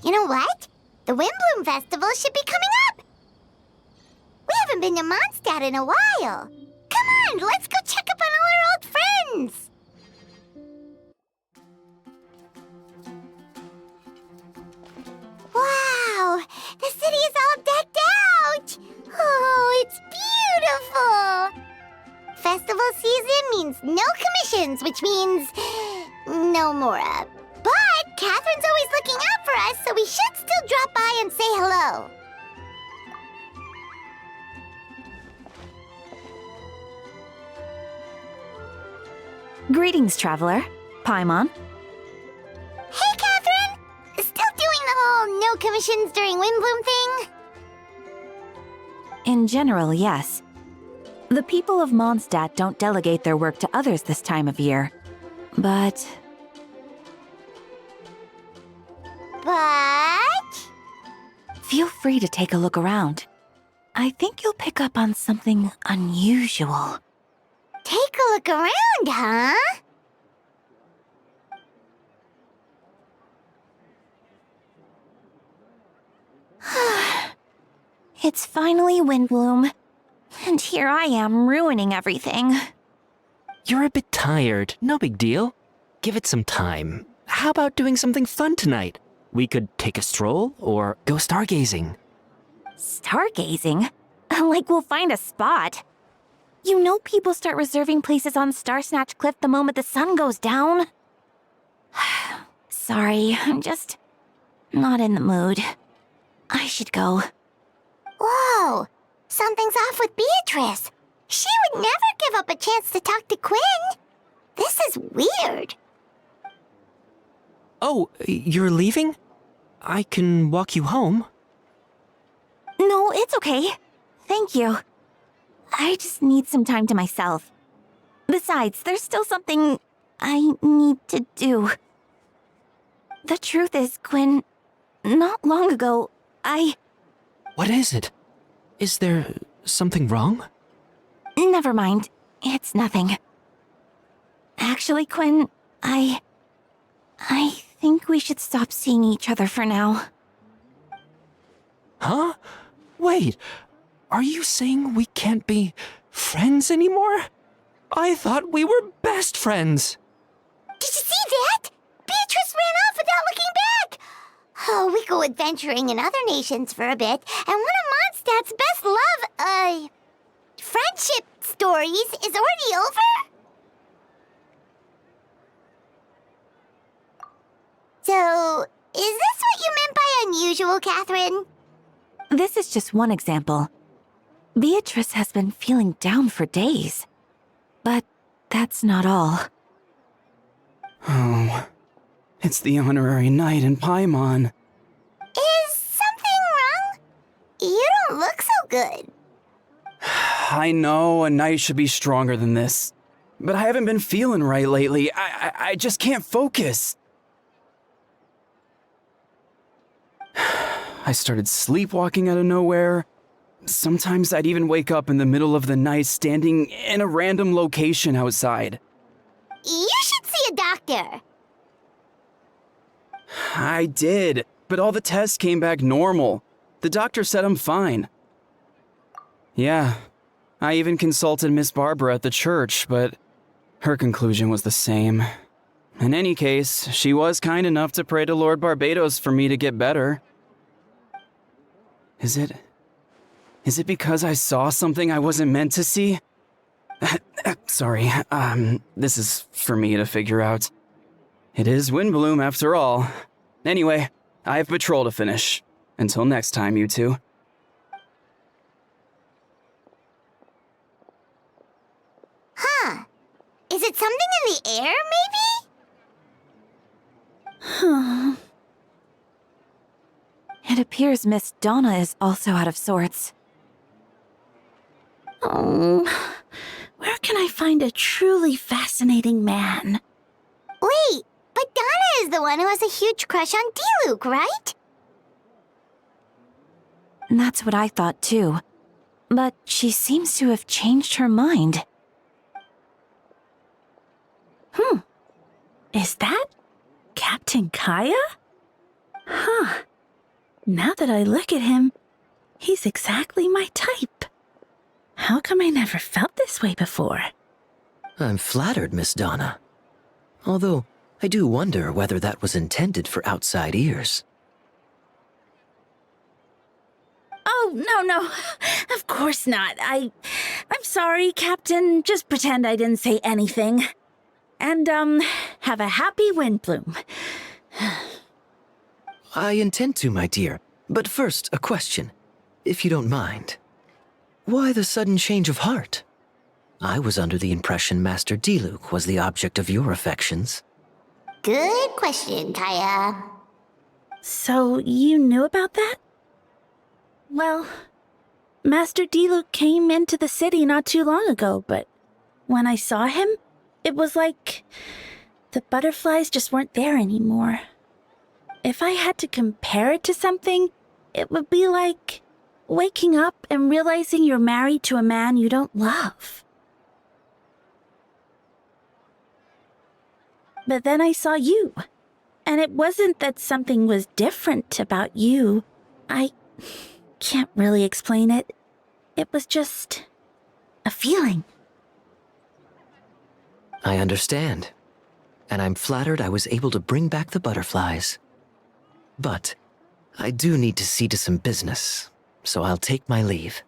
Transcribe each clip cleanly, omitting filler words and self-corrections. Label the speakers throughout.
Speaker 1: You know what? The Windblume Festival should be coming up! We haven't been to Mondstadt in a while. Come on, let's go check up on all our old friends! Wow! The city is all decked out! Oh, it's beautiful! Festival season means no commissions, which means no Mora. But Catherine's always looking out for us, so we should still drop by and say hello.
Speaker 2: Greetings, traveler. Paimon.
Speaker 1: Hey, Catherine! Still doing the whole no commissions during Windblume thing?
Speaker 2: In general, yes. The people of Mondstadt don't delegate their work to others this time of year. But...
Speaker 1: Feel
Speaker 2: free to take a look around. I think you'll pick up on something unusual.
Speaker 1: Take a look around, huh?
Speaker 2: It's finally Windblume. And here I am ruining everything.
Speaker 3: You're a bit tired. No big deal. Give it some time. How about doing something fun tonight? We could take a stroll or go stargazing.
Speaker 2: Stargazing? Like we'll find a spot. You know people start reserving places on Starsnatch Cliff the moment the sun goes down. Sorry, I'm just not in the mood. I should go.
Speaker 1: Whoa! Something's off with Beatrice. She would never give up a chance to talk to Quinn. This is weird.
Speaker 3: Oh, you're leaving? I can walk you home.
Speaker 2: No, it's okay. Thank you. I just need some time to myself. Besides, there's still something I need to do. The truth is, Quinn, not long ago,
Speaker 3: What is it? Is there something wrong?
Speaker 2: Never mind. It's nothing. Actually, Quinn, I think we should stop seeing each other for now.
Speaker 3: Huh? Wait, are you saying we can't be friends anymore? I thought we were best friends.
Speaker 1: Did you see that? Beatrice ran off without looking back. Oh, we go adventuring in other nations for a bit, and one of Mondstadt's best friendship stories is already over? So, is this what you meant by unusual, Catherine?
Speaker 2: This is just one example. Beatrice has been feeling down for days. But that's not all.
Speaker 4: Oh, it's the honorary knight in Paimon.
Speaker 1: Is something wrong? You don't look so good.
Speaker 4: I know a knight should be stronger than this, but I haven't been feeling right lately. I just can't focus. I started sleepwalking out of nowhere. Sometimes I'd even wake up in the middle of the night standing in a random location outside.
Speaker 1: You should see a doctor.
Speaker 4: I did, but all the tests came back normal. The doctor said I'm fine. Yeah, I even consulted Miss Barbara at the church, but her conclusion was the same. In any case, she was kind enough to pray to Lord Barbados for me to get better. Is it because I saw something I wasn't meant to see? Sorry, this is for me to figure out. It is Windblume after all. Anyway, I have patrol to finish. Until next time, you two.
Speaker 1: Huh. Is it something in the air, maybe?
Speaker 2: It appears Miss Donna is also out of sorts.
Speaker 5: Oh, where can I find a truly fascinating man?
Speaker 1: Wait, but Donna is the one who has a huge crush on Diluc, right?
Speaker 2: That's what I thought too. But she seems to have changed her mind.
Speaker 5: Is that Captain Kaya? Huh, Now that I look at him, he's exactly my type. How come I never felt this way before?
Speaker 6: I'm flattered, Miss Donna. Although, I do wonder whether that was intended for outside ears.
Speaker 5: Oh, no. Of course not. I'm sorry, Captain. Just pretend I didn't say anything. And, have a happy Windblume.
Speaker 6: I intend to, my dear. But first, a question, if you don't mind. Why the sudden change of heart? I was under the impression Master Diluc was the object of your affections.
Speaker 1: Good question, Kaya.
Speaker 5: So, you knew about that? Well, Master Diluc came into the city not too long ago, but when I saw him, it was like the butterflies just weren't there anymore. If I had to compare it to something, it would be like waking up and realizing you're married to a man you don't love. But then I saw you, and it wasn't that something was different about you. I can't really explain it. It was just a feeling.
Speaker 6: I understand. And I'm flattered I was able to bring back the butterflies. But I do need to see to some business, so I'll take my leave.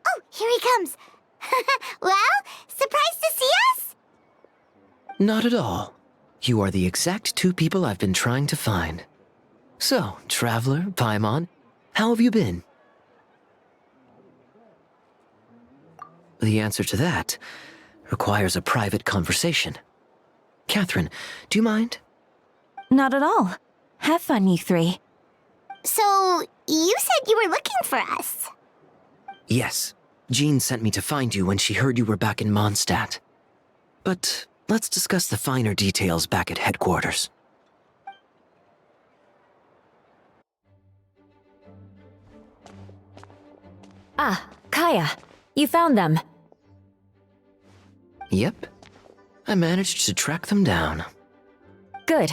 Speaker 1: Oh, here he comes. Well, surprised to see us?
Speaker 6: Not at all. You are the exact two people I've been trying to find. So, Traveler, Paimon, how have you been? The answer to that requires a private conversation. Catherine, do you mind?
Speaker 2: Not at all. Have fun, you three.
Speaker 1: So, you said you were looking for us.
Speaker 6: Yes. Jean sent me to find you when she heard you were back in Mondstadt. But let's discuss the finer details back at headquarters.
Speaker 7: Ah, Kaya, you found them.
Speaker 6: Yep. I managed to track them down.
Speaker 7: Good.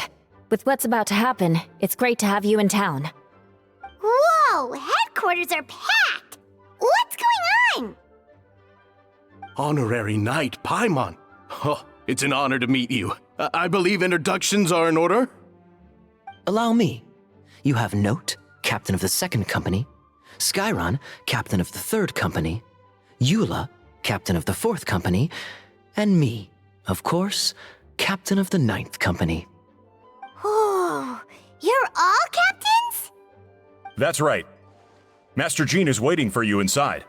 Speaker 7: With what's about to happen, it's great to have you in town.
Speaker 1: Whoa, headquarters are packed. What's going on?
Speaker 8: Honorary Knight Paimon. Oh, it's an honor to meet you. I believe introductions are in order?
Speaker 6: Allow me. You have Note, captain of the 2nd company, Skyron, captain of the 3rd company, Eula, captain of the 4th company, and me, of course, captain of the 9th company.
Speaker 1: Oh, you're all captains?
Speaker 9: That's right. Master Jean is waiting for you inside.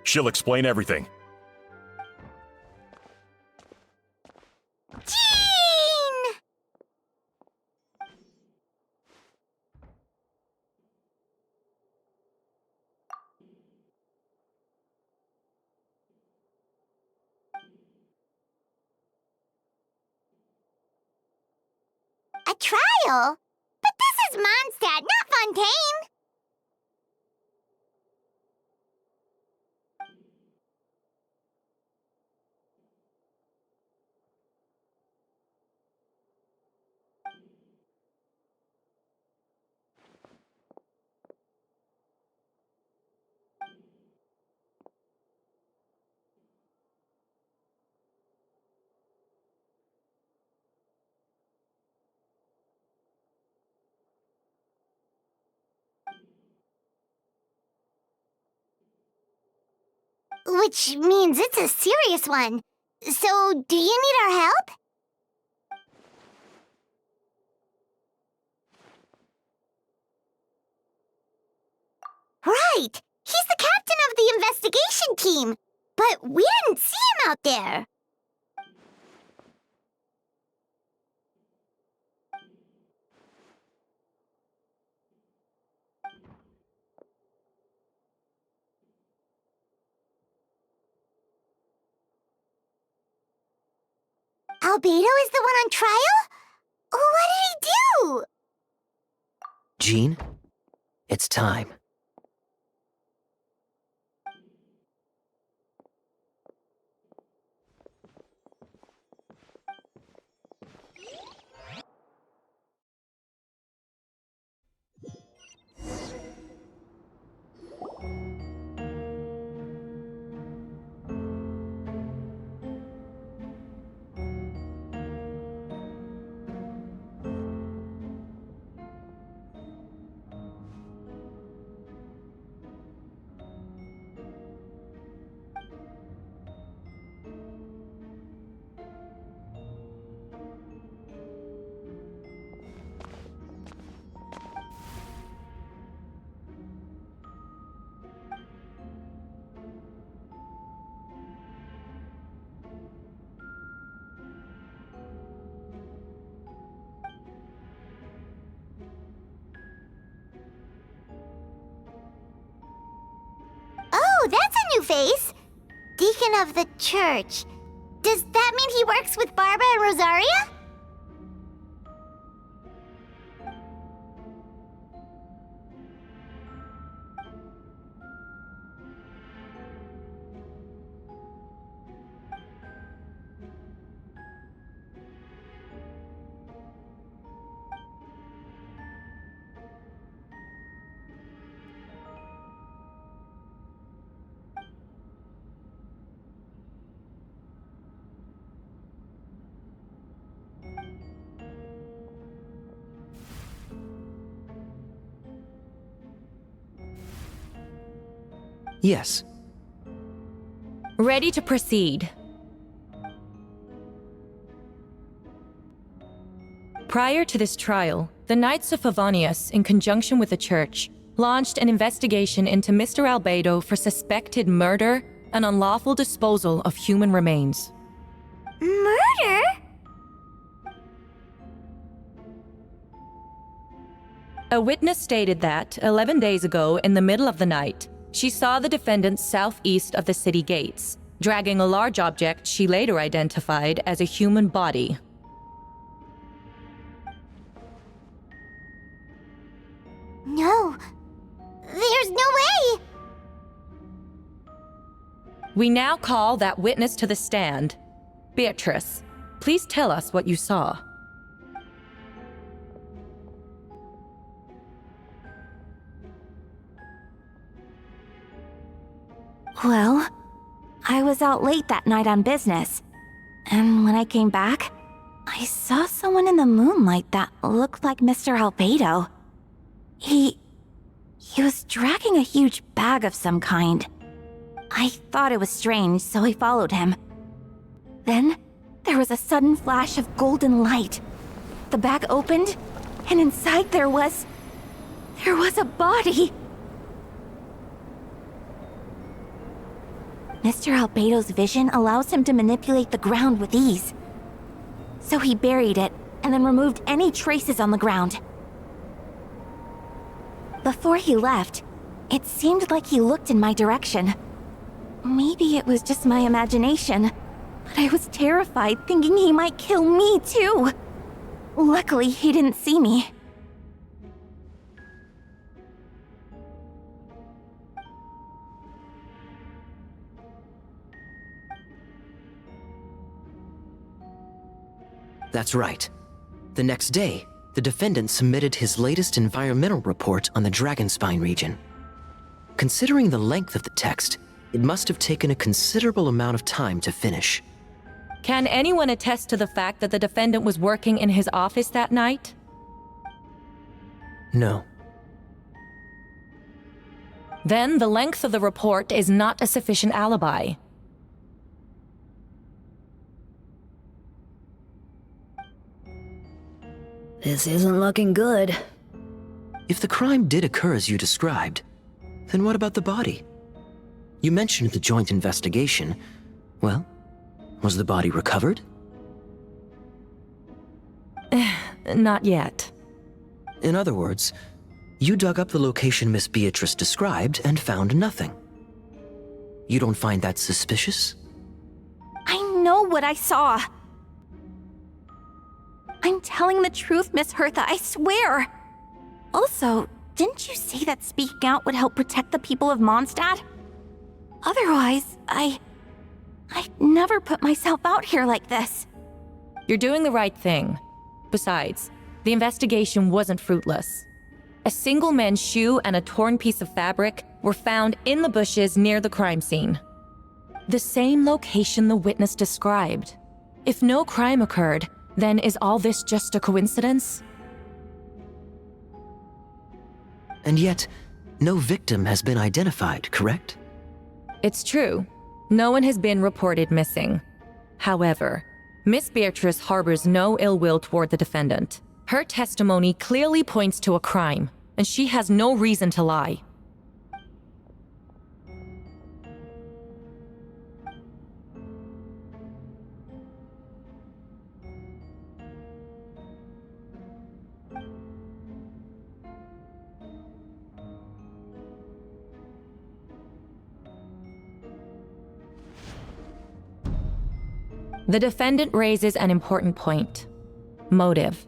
Speaker 9: She'll explain everything.
Speaker 1: Jean! A trial? But this is Mondstadt, not Fontaine! Which means it's a serious one. So, do you need our help? Right! He's the captain of the investigation team! But we didn't see him out there! Albedo is the one on trial? What did he do?
Speaker 6: Jean, it's time.
Speaker 1: New-Face. Deacon of the church. Does that mean he works with Barbara and Rosaria?
Speaker 6: Yes.
Speaker 7: Ready to proceed. Prior to this trial, the Knights of Favonius, in conjunction with the Church, launched an investigation into Mr. Albedo for suspected murder and unlawful disposal of human remains.
Speaker 1: Murder?
Speaker 7: A witness stated that, 11 days ago, in the middle of the night, she saw the defendant southeast of the city gates, dragging a large object she later identified as a human body.
Speaker 1: No. There's no way!
Speaker 7: We now call that witness to the stand. Beatrice, please tell us what you saw.
Speaker 2: Well, I was out late that night on business, and when I came back, I saw someone in the moonlight that looked like Mr. Albedo. He was dragging a huge bag of some kind. I thought it was strange, so I followed him. Then, there was a sudden flash of golden light. The bag opened, and inside there was a body. Mr. Albedo's vision allows him to manipulate the ground with ease. So he buried it, and then removed any traces on the ground. Before he left, it seemed like he looked in my direction. Maybe it was just my imagination, but I was terrified thinking he might kill me too. Luckily, he didn't see me.
Speaker 6: That's right. The next day, the defendant submitted his latest environmental report on the Dragonspine region. Considering the length of the text, it must have taken a considerable amount of time to finish.
Speaker 7: Can anyone attest to the fact that the defendant was working in his office that night?
Speaker 6: No.
Speaker 7: Then the length of the report is not a sufficient alibi.
Speaker 10: This isn't looking good.
Speaker 6: If the crime did occur as you described, then what about the body? You mentioned the joint investigation. Well, was the body recovered?
Speaker 7: Not yet.
Speaker 6: In other words, you dug up the location Miss Beatrice described and found nothing. You don't find that suspicious?
Speaker 2: I know what I saw. I'm telling the truth, Miss Hertha, I swear. Also, didn't you say that speaking out would help protect the people of Mondstadt? Otherwise, I'd never put myself out here like this.
Speaker 7: You're doing the right thing. Besides, the investigation wasn't fruitless. A single man's shoe and a torn piece of fabric were found in the bushes near the crime scene. The same location the witness described. If no crime occurred, then is all this just a coincidence?
Speaker 6: And yet, no victim has been identified, correct?
Speaker 7: It's true. No one has been reported missing. However, Miss Beatrice harbors no ill will toward the defendant. Her testimony clearly points to a crime, and she has no reason to lie. The defendant raises an important point. Motive.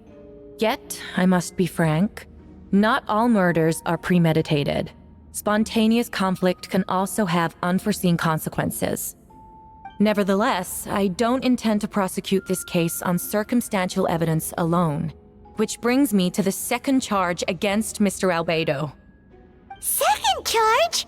Speaker 7: Yet, I must be frank, not all murders are premeditated. Spontaneous conflict can also have unforeseen consequences. Nevertheless, I don't intend to prosecute this case on circumstantial evidence alone, which brings me to the second charge against Mr. Albedo.
Speaker 1: Second charge?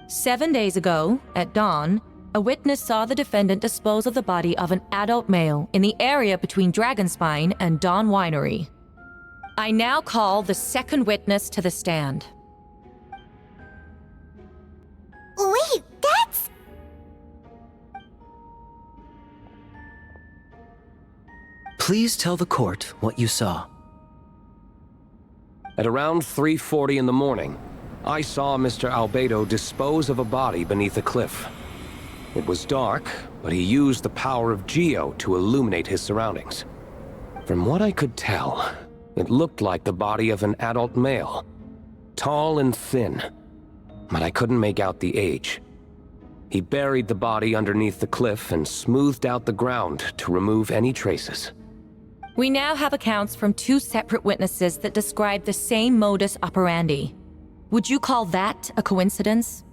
Speaker 7: "7 days ago, at dawn, a witness saw the defendant dispose of the body of an adult male in the area between Dragonspine and Dawn Winery. I now call the second witness to the stand."
Speaker 1: Wait, that's...
Speaker 6: Please tell the court what you saw.
Speaker 11: At around 3:40 in the morning, I saw Mr. Albedo dispose of a body beneath a cliff. It was dark, but he used the power of Geo to illuminate his surroundings. From what I could tell, it looked like the body of an adult male, tall and thin, but I couldn't make out the age. He buried the body underneath the cliff and smoothed out the ground to remove any traces.
Speaker 7: We now have accounts from 2 separate witnesses that describe the same modus operandi. Would you call that a coincidence?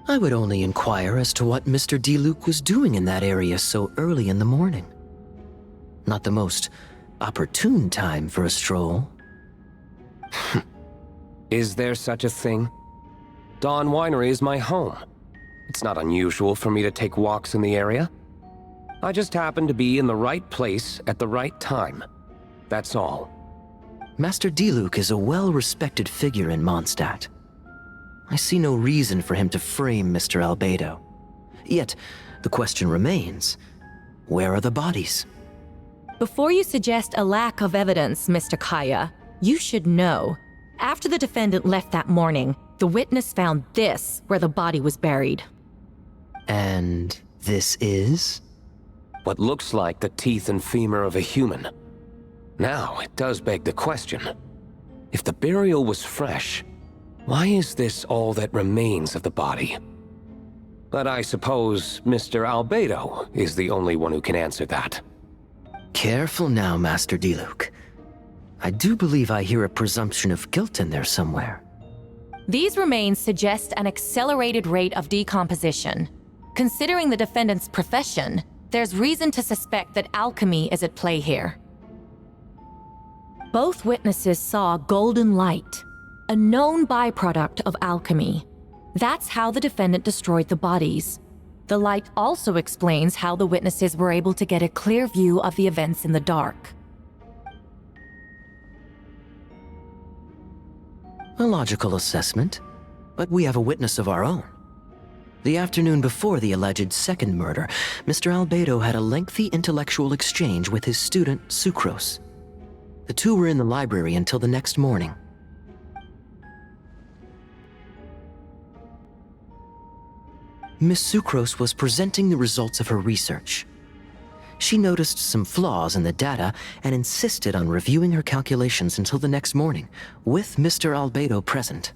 Speaker 6: I would only inquire as to what Mr. Diluc was doing in that area so early in the morning. Not the most opportune time for a stroll.
Speaker 11: Is there such a thing? Dawn Winery is my home. It's not unusual for me to take walks in the area. I just happen to be in the right place at the right time. That's all.
Speaker 6: Master Diluc is a well-respected figure in Mondstadt. I see no reason for him to frame Mr. Albedo. Yet, the question remains, where are the bodies?
Speaker 7: Before you suggest a lack of evidence, Mr. Kaya, you should know. After the defendant left that morning, the witness found this where the body was buried.
Speaker 6: And this is?
Speaker 11: What looks like the teeth and femur of a human. Now, it does beg the question. If the burial was fresh, why is this all that remains of the body? But I suppose Mr. Albedo is the only one who can answer that.
Speaker 6: Careful now, Master Diluc. I do believe I hear a presumption of guilt in there somewhere.
Speaker 7: These remains suggest an accelerated rate of decomposition. Considering the defendant's profession, there's reason to suspect that alchemy is at play here. Both witnesses saw golden light, a known byproduct of alchemy. That's how the defendant destroyed the bodies. The light also explains how the witnesses were able to get a clear view of the events in the dark.
Speaker 6: A logical assessment, but we have a witness of our own. The afternoon before the alleged second murder, Mr. Albedo had a lengthy intellectual exchange with his student, Sucrose. The two were in the library until the next morning. Miss Sucrose was presenting the results of her research. She noticed some flaws in the data and insisted on reviewing her calculations until the next morning, with Mr. Albedo present.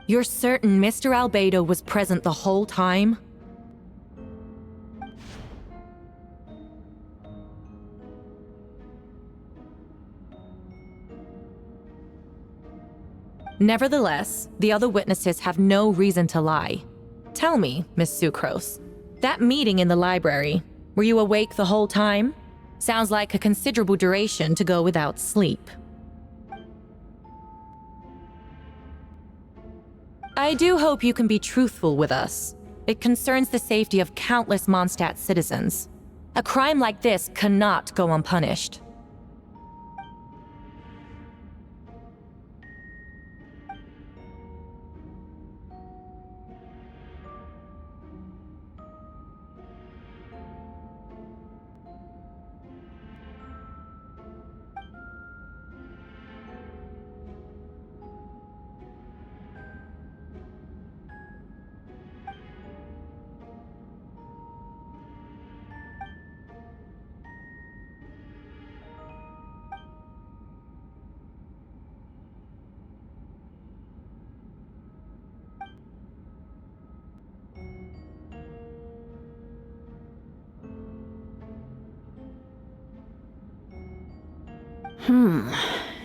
Speaker 7: You're certain Mr. Albedo was present the whole time? Nevertheless, the other witnesses have no reason to lie. Tell me, Miss Sucrose, that meeting in the library, were you awake the whole time? Sounds like a considerable duration to go without sleep. I do hope you can be truthful with us. It concerns the safety of countless Mondstadt citizens. A crime like this cannot go unpunished.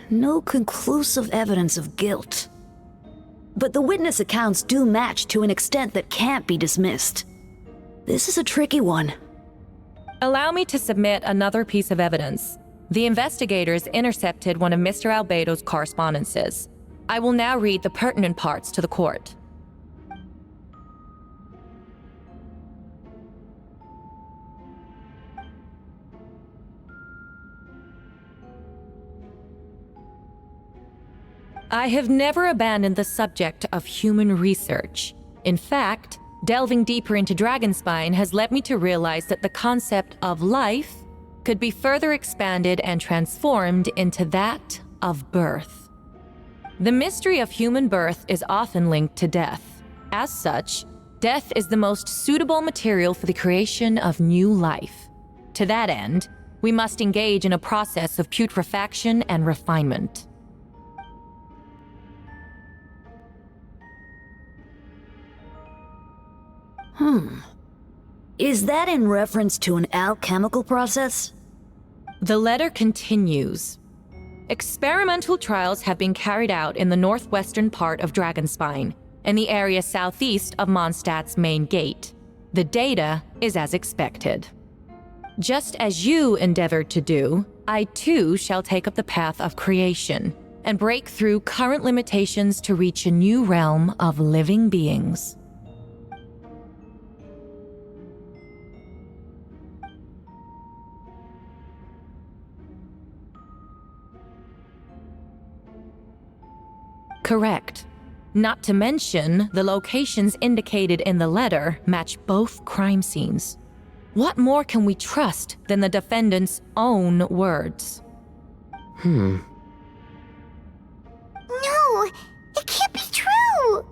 Speaker 10: No conclusive evidence of guilt. But the witness accounts do match to an extent that can't be dismissed. This is a tricky one.
Speaker 7: Allow me to submit another piece of evidence. The investigators intercepted one of Mr. Albedo's correspondences. I will now read the pertinent parts to the court. I have never abandoned the subject of human research. In fact, delving deeper into Dragonspine has led me to realize that the concept of life could be further expanded and transformed into that of birth. The mystery of human birth is often linked to death. As such, death is the most suitable material for the creation of new life. To that end, we must engage in a process of putrefaction and refinement.
Speaker 10: Is that in reference to an alchemical process?
Speaker 7: The letter continues. Experimental trials have been carried out in the northwestern part of Dragonspine, and the area southeast of Mondstadt's main gate. The data is as expected. Just as you endeavored to do, I too shall take up the path of creation, and break through current limitations to reach a new realm of living beings. Correct. Not to mention, the locations indicated in the letter match both crime scenes. What more can we trust than the defendant's own words?
Speaker 1: No, it can't be true!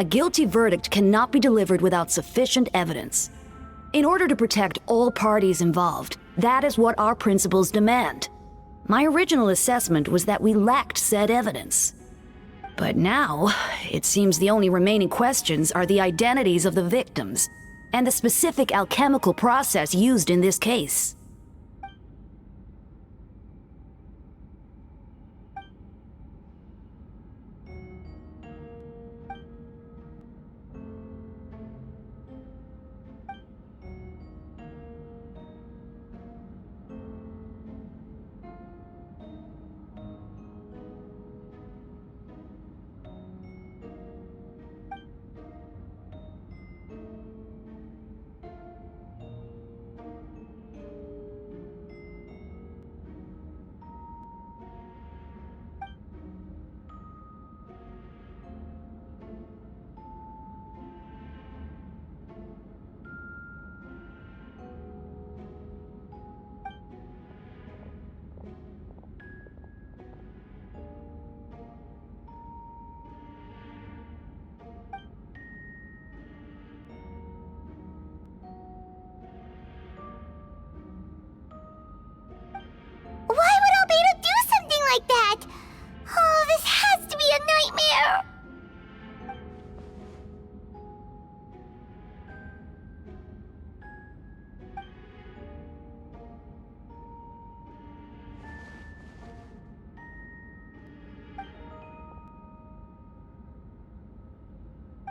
Speaker 10: A guilty verdict cannot be delivered without sufficient evidence. In order to protect all parties involved, that is what our principles demand. My original assessment was that we lacked said evidence. But now, it seems the only remaining questions are the identities of the victims and the specific alchemical process used in this case.
Speaker 1: Why would Albedo do something like that? Oh, this has to be a nightmare!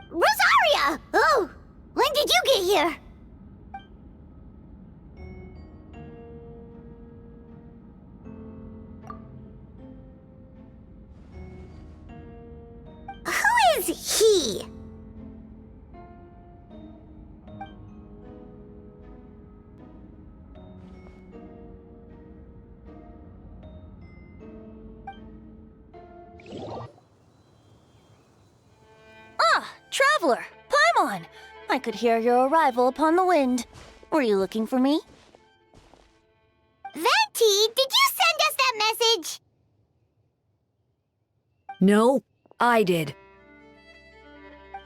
Speaker 1: Rosaria! Oh, when did you get here? Who is he?
Speaker 12: Traveler, Paimon! I could hear your arrival upon the wind. Were you looking for me?
Speaker 1: Venti, did you send us that message?
Speaker 10: No, I did.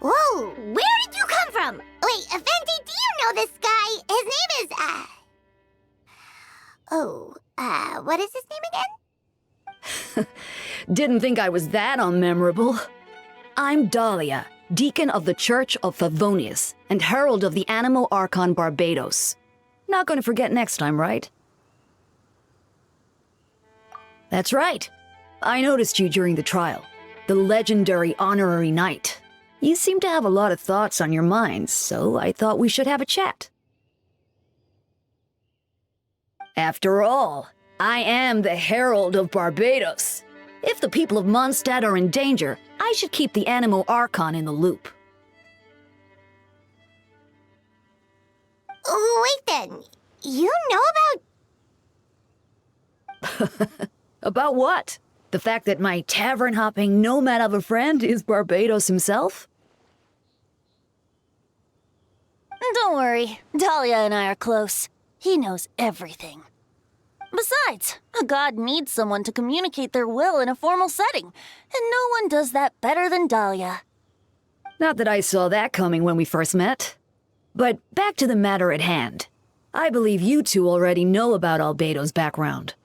Speaker 1: Whoa, where did you come from? Wait, Venti, do you know this guy? His name is, what is his name again?
Speaker 10: Didn't think I was that unmemorable. I'm Dahlia, Deacon of the Church of Favonius and Herald of the Animo Archon Barbados. Not gonna forget next time, right? That's right. I noticed you during the trial. The legendary honorary knight. You seem to have a lot of thoughts on your mind, so I thought we should have a chat. After all, I am the Herald of Barbados. If the people of Mondstadt are in danger, I should keep the Animo Archon in the loop.
Speaker 1: Wait then, you know about...
Speaker 10: About what? The fact that my tavern-hopping nomad of a friend is Barbados himself?
Speaker 12: Don't worry, Dahlia and I are close. He knows everything. Besides, a god needs someone to communicate their will in a formal setting, and no one does that better than Dahlia.
Speaker 10: Not that I saw that coming when we first met. But back to the matter at hand. I believe you two already know about Albedo's background.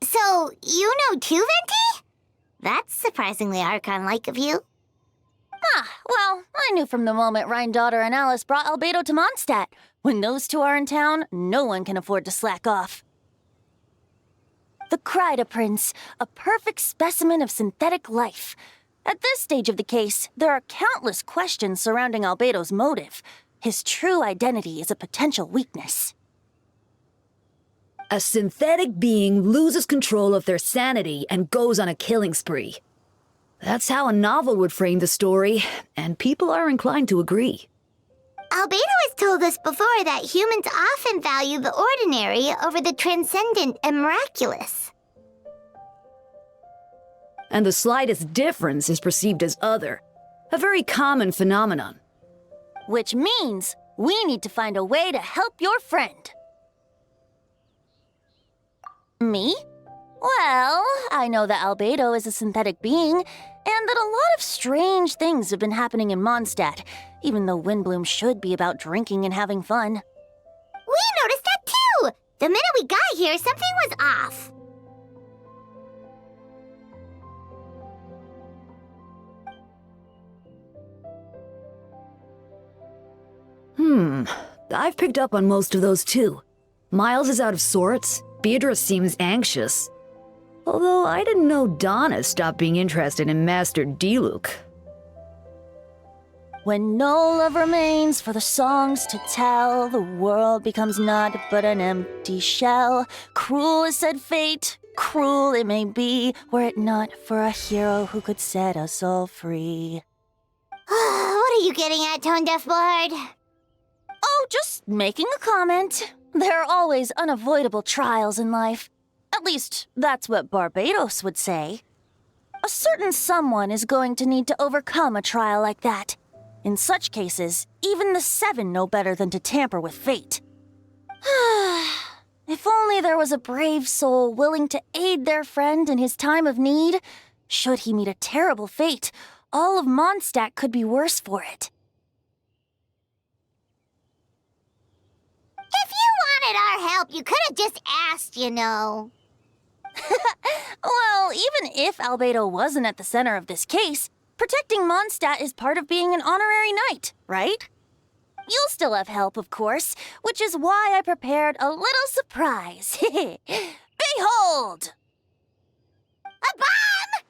Speaker 1: So, you know too, Venti? That's surprisingly Archon-like of you.
Speaker 12: Well, I knew from the moment Rhine-Daughter and Alice brought Albedo to Mondstadt. When those two are in town, no one can afford to slack off. The Kryda Prince, a perfect specimen of synthetic life. At this stage of the case, there are countless questions surrounding Albedo's motive. His true identity is a potential weakness.
Speaker 10: A synthetic being loses control of their sanity and goes on a killing spree. That's how a novel would frame the story, and people are inclined to agree.
Speaker 1: Albedo has told us before that humans often value the ordinary over the transcendent and miraculous.
Speaker 10: And the slightest difference is perceived as other. A very common phenomenon.
Speaker 12: Which means we need to find a way to help your friend. Me? Well, I know that Albedo is a synthetic being, and that a lot of strange things have been happening in Mondstadt, even though Windblume should be about drinking and having fun.
Speaker 1: We noticed that too! The minute we got here, something was off.
Speaker 10: I've picked up on most of those too. Miles is out of sorts, Beatrice seems anxious. Although I didn't know Donna stopped being interested in Master Diluc.
Speaker 12: When no love remains for the songs to tell, the world becomes naught but an empty shell. Cruel is said fate, cruel it may be, were it not for a hero who could set us all free.
Speaker 1: What are you getting at, Tone Deaf Bard?
Speaker 12: Oh, just making a comment. There are always unavoidable trials in life. At least, that's what Barbados would say. A certain someone is going to need to overcome a trial like that. In such cases, even the Seven know better than to tamper with fate. If only there was a brave soul willing to aid their friend in his time of need. Should he meet a terrible fate, all of Mondstadt could be worse for it.
Speaker 1: If you wanted our help, you could have just asked, you know.
Speaker 12: Well, even if Albedo wasn't at the center of this case, protecting Mondstadt is part of being an honorary knight, right? You'll still have help, of course, which is why I prepared a little surprise. Behold!
Speaker 1: A bomb!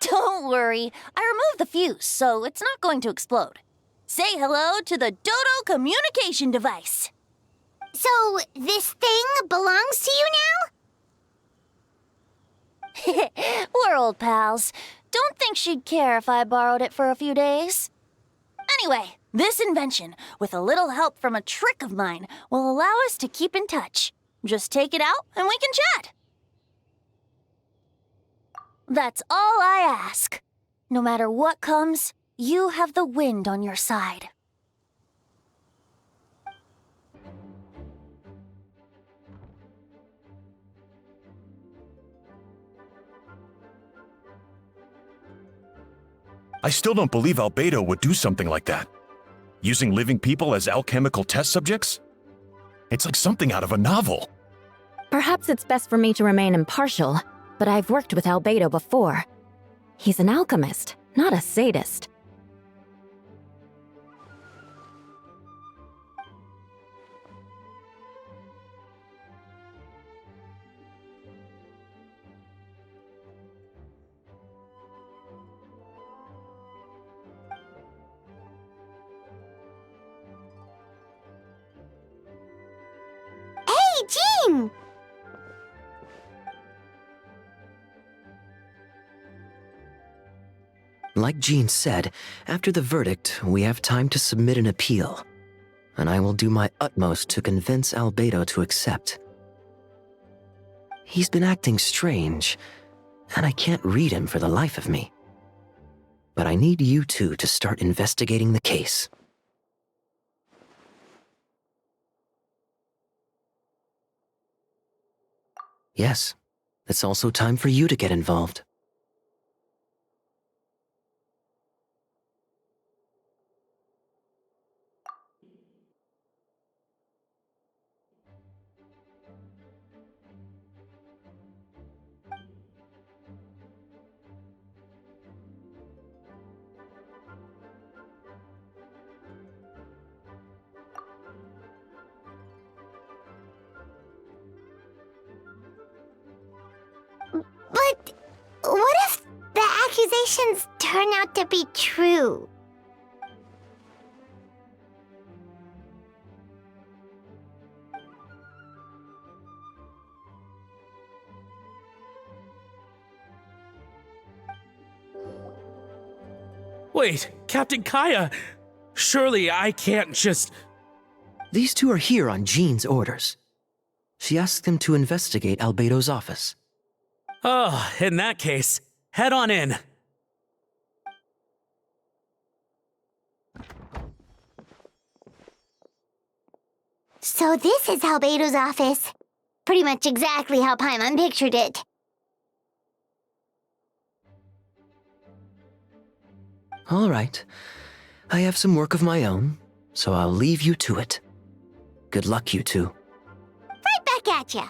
Speaker 12: Don't worry, I removed the fuse, so it's not going to explode. Say hello to the Dodo communication device.
Speaker 1: So, this thing belongs to you now?
Speaker 12: We're old pals. Don't think she'd care if I borrowed it for a few days. Anyway, this invention, with a little help from a trick of mine, will allow us to keep in touch. Just take it out and we can chat. That's all I ask. No matter what comes, you have the wind on your side.
Speaker 9: I still don't believe Albedo would do something like that. Using living people as alchemical test subjects? It's like something out of a novel.
Speaker 2: Perhaps it's best for me to remain impartial, but I've worked with Albedo before. He's an alchemist, not a sadist.
Speaker 1: doing?
Speaker 6: Like Jean said, after the verdict, we have time to submit an appeal. And I will do my utmost to convince Albedo to accept. He's been acting strange, and I can't read him for the life of me. But I need you two to start investigating the case. Yes, it's also time for you to get involved.
Speaker 1: But what if the accusations turn out to be true?
Speaker 13: Wait, Captain Kaya! Surely I can't just...
Speaker 6: These two are here on Jean's orders. She asked them to investigate Albedo's office.
Speaker 13: Oh, in that case, head on in.
Speaker 1: So this is Albedo's office. Pretty much exactly how Paimon pictured it.
Speaker 6: All right. I have some work of my own, so I'll leave you to it. Good luck, you two.
Speaker 1: Right back at ya.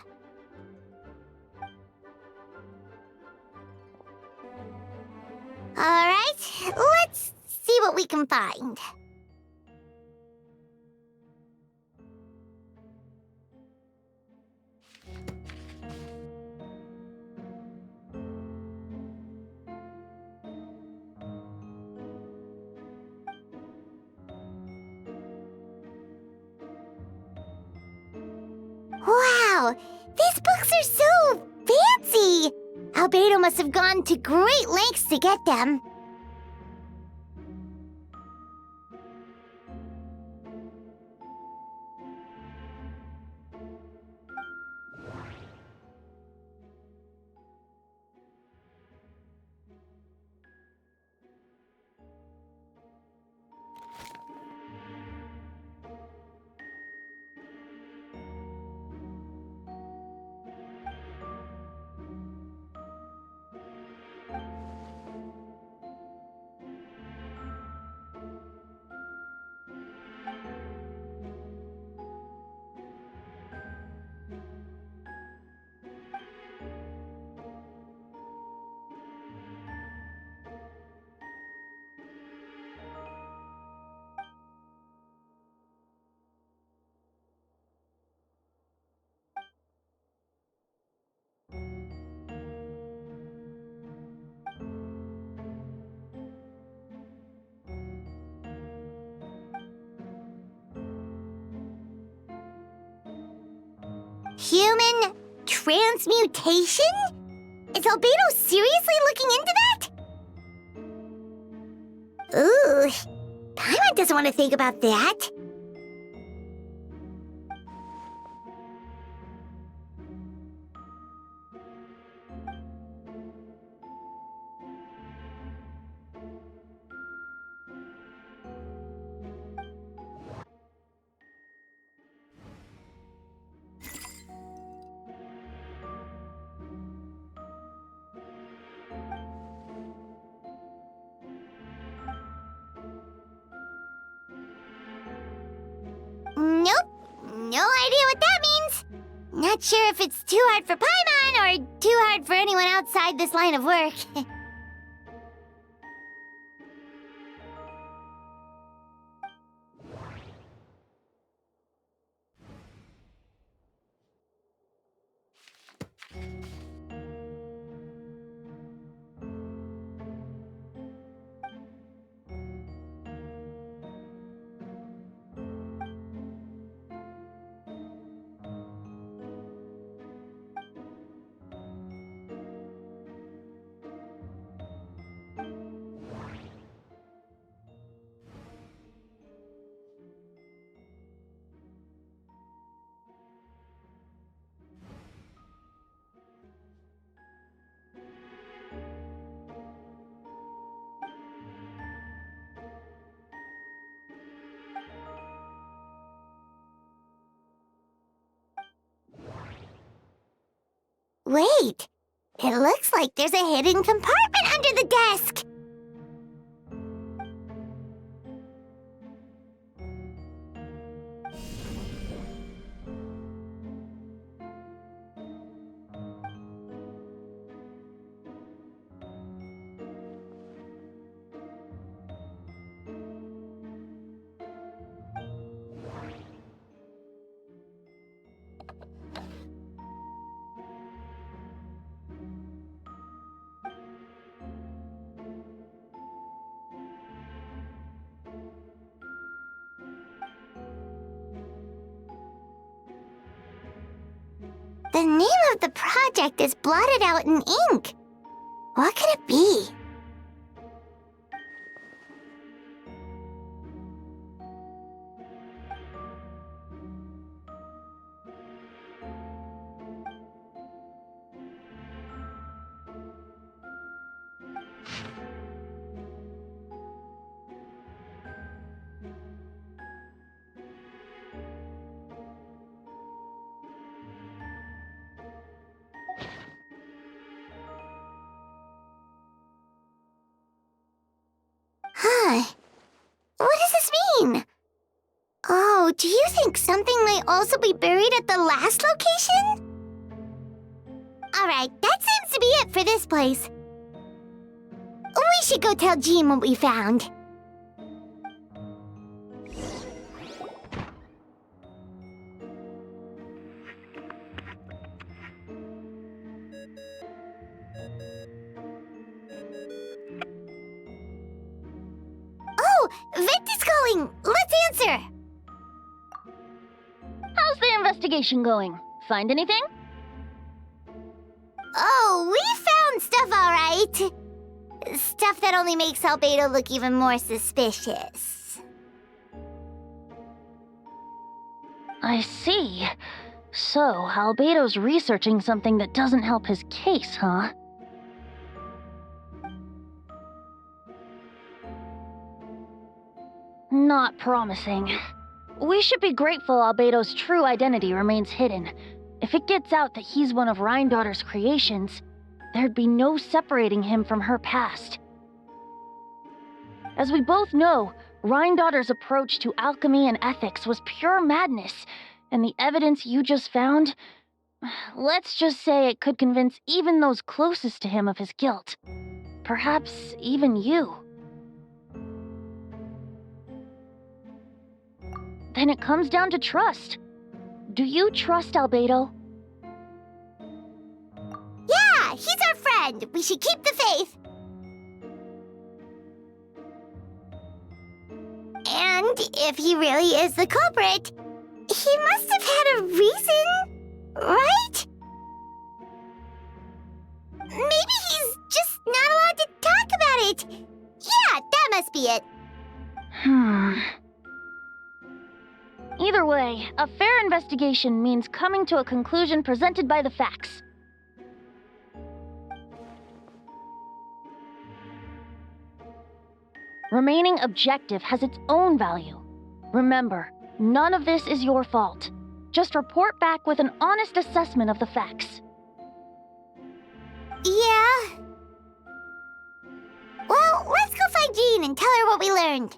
Speaker 1: All right, let's see what we can find. Wow, these books are so fancy! Albedo must have gone to great lengths to get them. Human transmutation? Is Albedo seriously looking into that? Ooh, Paimon doesn't want to think about that. Nope, no idea what that means. Not sure if it's too hard for Paimon or too hard for anyone outside this line of work. Wait, it looks like there's a hidden compartment under the desk. The name of the project is blotted out in ink. What could it be? Huh. What does this mean? Oh, do you think something might also be buried at the last location? Alright, that seems to be it for this place. We should go tell Jean what we found. Oh, Venti's calling! Let's answer!
Speaker 12: How's the investigation going? Find anything?
Speaker 1: Oh, we found stuff all right. Stuff that only makes Albedo look even more suspicious.
Speaker 12: I see. So, Albedo's researching something that doesn't help his case, huh? Not promising. We should be grateful Albedo's true identity remains hidden. If it gets out that he's one of Rhindaughter's creations, there'd be no separating him from her past. As we both know, Rhindaughter's approach to alchemy and ethics was pure madness, and the evidence you just found, let's just say it could convince even those closest to him of his guilt. Perhaps even you. Then it comes down to trust. Do you trust Albedo?
Speaker 1: Yeah, he's our friend. We should keep the faith. And if he really is the culprit, he must have had a reason, right? Maybe he's just not allowed to talk about it. Yeah, that must be it.
Speaker 12: Either way, a fair investigation means coming to a conclusion presented by the facts. Remaining objective has its own value. Remember, none of this is your fault. Just report back with an honest assessment of the facts.
Speaker 1: Yeah. Well, let's go find Jean and tell her what we learned.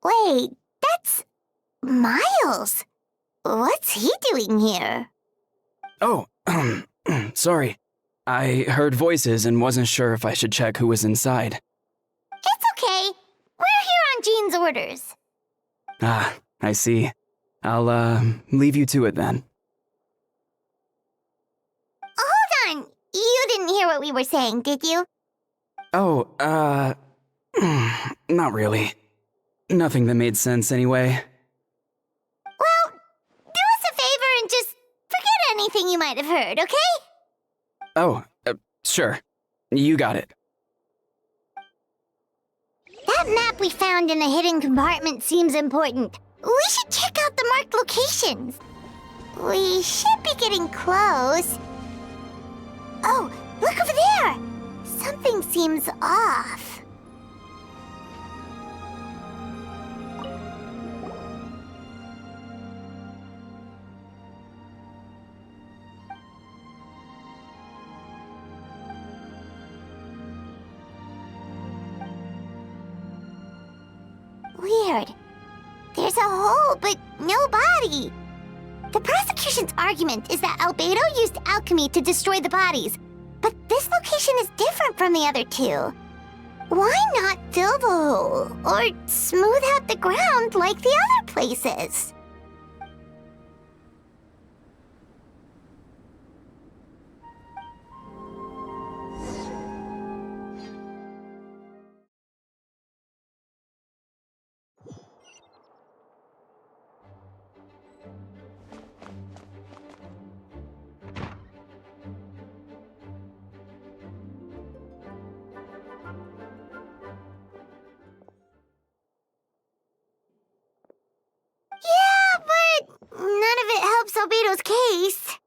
Speaker 1: Wait, that's Miles. What's he doing here?
Speaker 4: Oh, sorry. I heard voices and wasn't sure if I should check who was inside.
Speaker 1: It's okay. We're here on Jean's orders.
Speaker 4: Ah, I see. I'll, leave you to it then.
Speaker 1: Hold on. You didn't hear what we were saying, did you?
Speaker 4: Oh, not really. Nothing that made sense anyway.
Speaker 1: Well, do us a favor and just forget anything you might have heard, okay?
Speaker 4: Oh, sure. You got it.
Speaker 1: That map we found in the hidden compartment seems important. We should check out the marked locations. We should be getting close. Oh, look over there! Something seems off. Weird. There's a hole, but no body. The prosecution's argument is that Albedo used alchemy to destroy the bodies, but this location is different from the other two. Why not fill the hole, or smooth out the ground like the other places? Yeah, but none of it helps Albedo's case.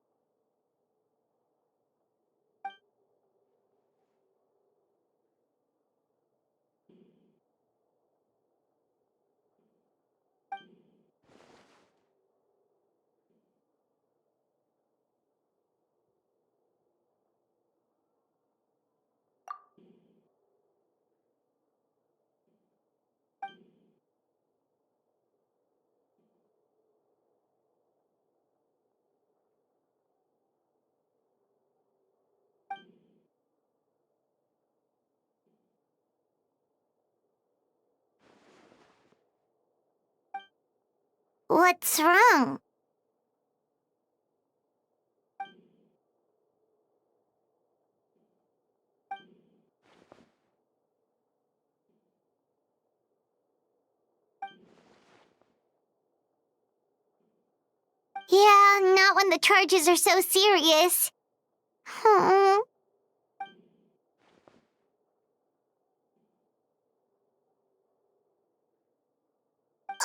Speaker 1: What's wrong? Yeah, not when the charges are so serious. Hmm.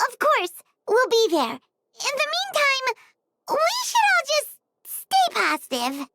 Speaker 1: Of course, we'll be there. In the meantime, we should all just stay positive.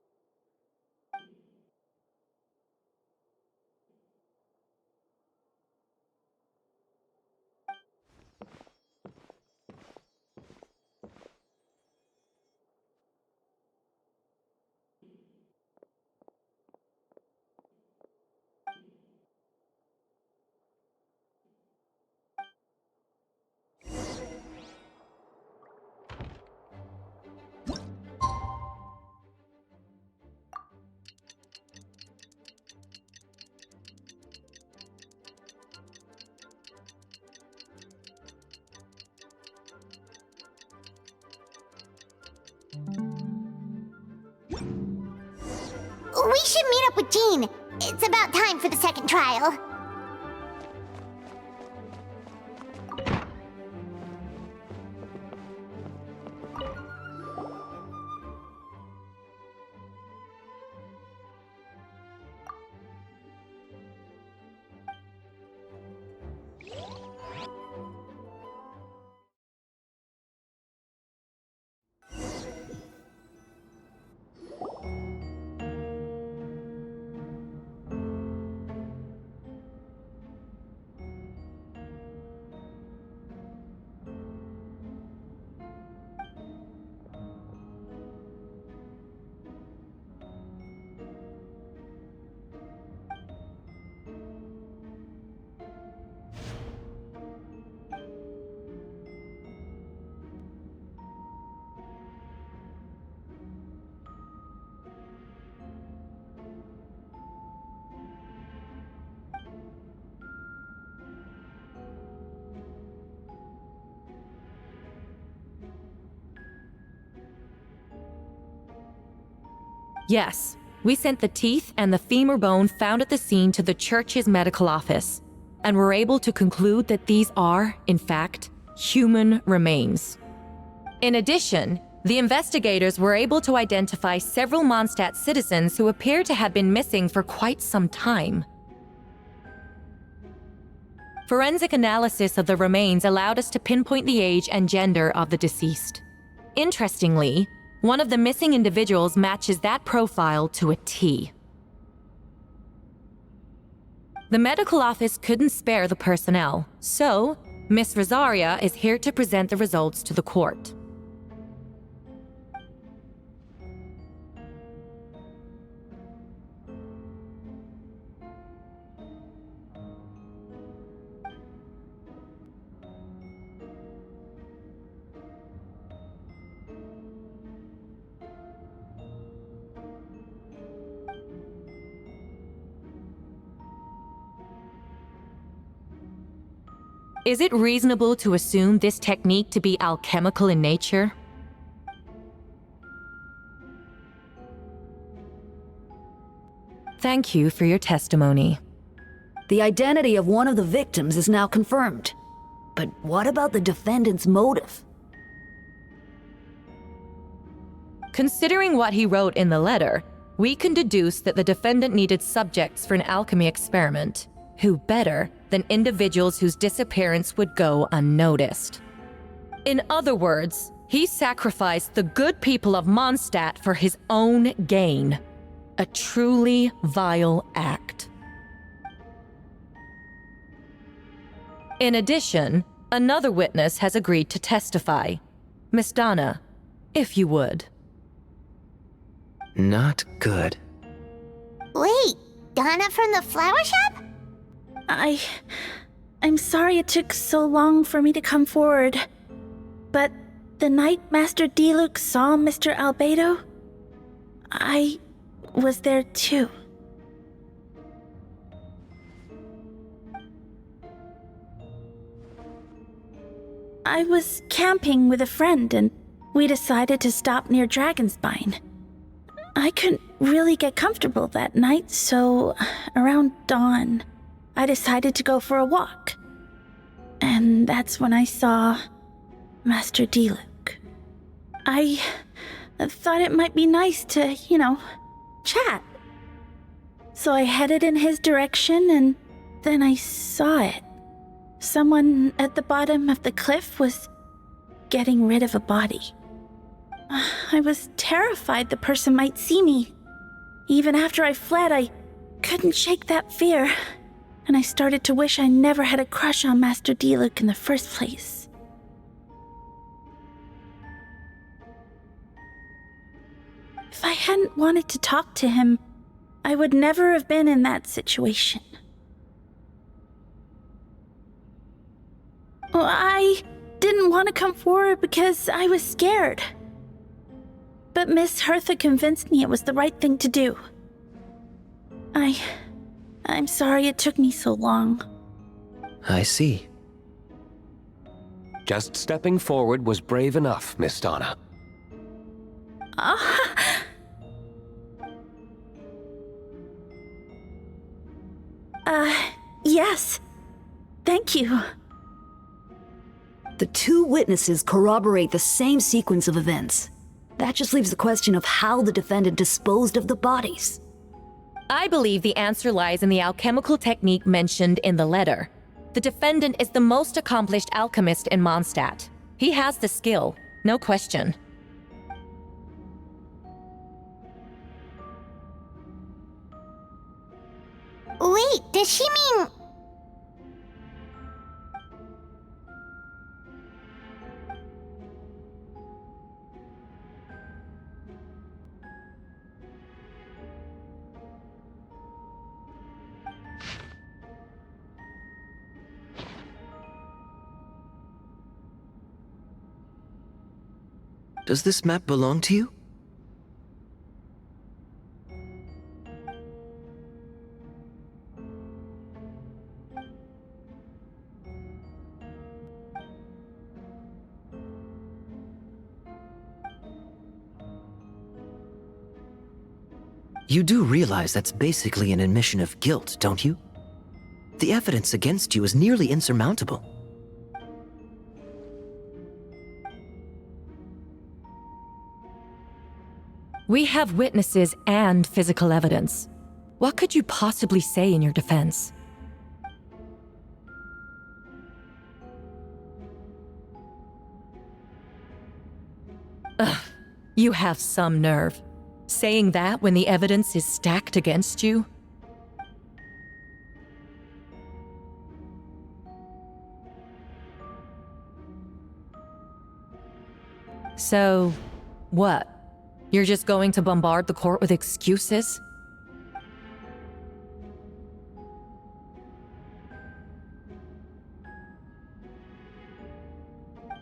Speaker 1: We should meet up with Jean. It's about time for the second trial.
Speaker 7: Yes, we sent the teeth and the femur bone found at the scene to the church's medical office, and were able to conclude that these are, in fact, human remains. In addition, the investigators were able to identify several Mondstadt citizens who appear to have been missing for quite some time. Forensic analysis of the remains allowed us to pinpoint the age and gender of the deceased. Interestingly, one of the missing individuals matches that profile to a T. The medical office couldn't spare the personnel, so Miss Rosaria is here to present the results to the court. Is it reasonable to assume this technique to be alchemical in nature? Thank you for your testimony.
Speaker 10: The identity of one of the victims is now confirmed. But what about the defendant's motive?
Speaker 7: Considering what he wrote in the letter, we can deduce that the defendant needed subjects for an alchemy experiment. Who better than individuals whose disappearance would go unnoticed? In other words, he sacrificed the good people of Mondstadt for his own gain. A truly vile act. In addition, another witness has agreed to testify. Miss Donna, if you would.
Speaker 6: Not good.
Speaker 1: Wait, Donna from the flower shop?
Speaker 5: I'm sorry it took so long for me to come forward. But the night Master Diluc saw Mr. Albedo, I was there too. I was camping with a friend and we decided to stop near Dragonspine. I couldn't really get comfortable that night, so around dawn, I decided to go for a walk. And that's when I saw Master Diluc. I thought it might be nice to, chat. So I headed in his direction and then I saw it. Someone at the bottom of the cliff was getting rid of a body. I was terrified the person might see me. Even after I fled, I couldn't shake that fear, and I started to wish I never had a crush on Master Diluc in the first place. If I hadn't wanted to talk to him, I would never have been in that situation. Well, I didn't want to come forward because I was scared. But Miss Hertha convinced me it was the right thing to do. I'm sorry it took me so long.
Speaker 6: I see.
Speaker 11: Just stepping forward was brave enough, Miss Donna.
Speaker 5: Yes. Thank you.
Speaker 10: The two witnesses corroborate the same sequence of events. That just leaves the question of how the defendant disposed of the bodies.
Speaker 7: I believe the answer lies in the alchemical technique mentioned in the letter. The defendant is the most accomplished alchemist in Mondstadt. He has the skill, no question.
Speaker 1: Wait, does she mean...
Speaker 6: Does this map belong to you? You do realize that's basically an admission of guilt, don't you? The evidence against you is nearly insurmountable.
Speaker 7: We have witnesses and physical evidence. What could you possibly say in your defense? Ugh, you have some nerve. Saying that when the evidence is stacked against you? So, what? You're just going to bombard the court with excuses?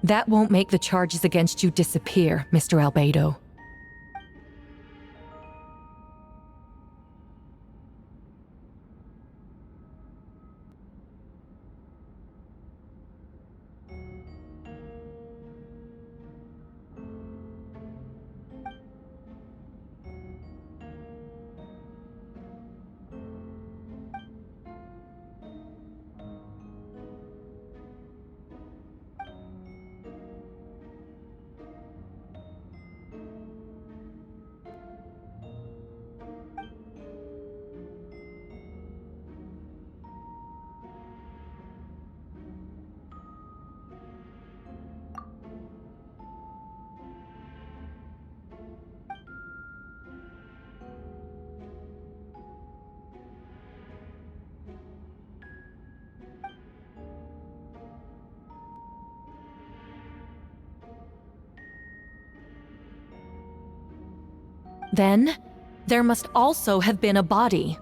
Speaker 7: That won't make the charges against you disappear, Mr. Albedo. Then, there must also have been a body.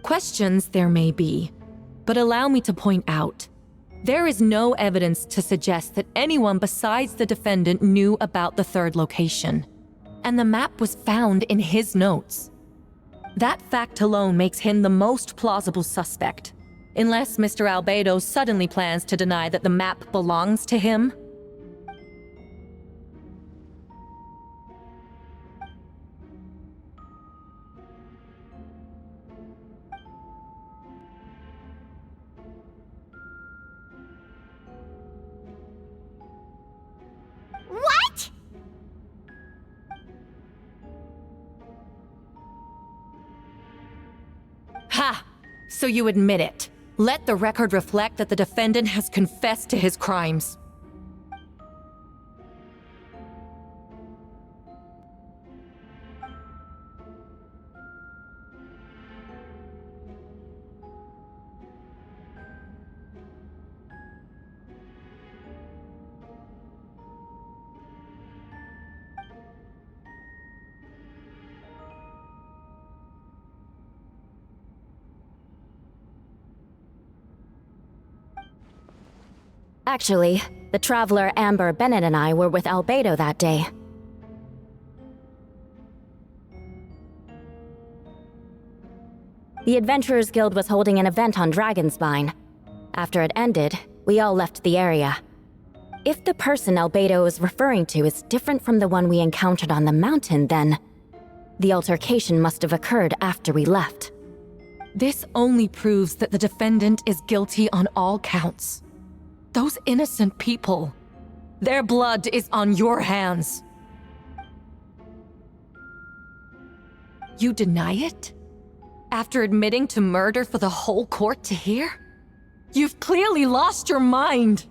Speaker 7: Questions there may be, but allow me to point out, there is no evidence to suggest that anyone besides the defendant knew about the third location, and the map was found in his notes. That fact alone makes him the most plausible suspect. Unless Mr. Albedo suddenly plans to deny that the map belongs to him.
Speaker 1: What?
Speaker 7: Ha! So you admit it. Let the record reflect that the defendant has confessed to his crimes.
Speaker 2: Actually, the traveler Amber Bennett and I were with Albedo that day. The Adventurers Guild was holding an event on Dragonspine. After it ended, we all left the area. If the person Albedo is referring to is different from the one we encountered on the mountain, then the altercation must have occurred after we left.
Speaker 7: This only proves that the defendant is guilty on all counts. Those innocent people, their blood is on your hands. You deny it? After admitting to murder for the whole court to hear? You've clearly lost your mind!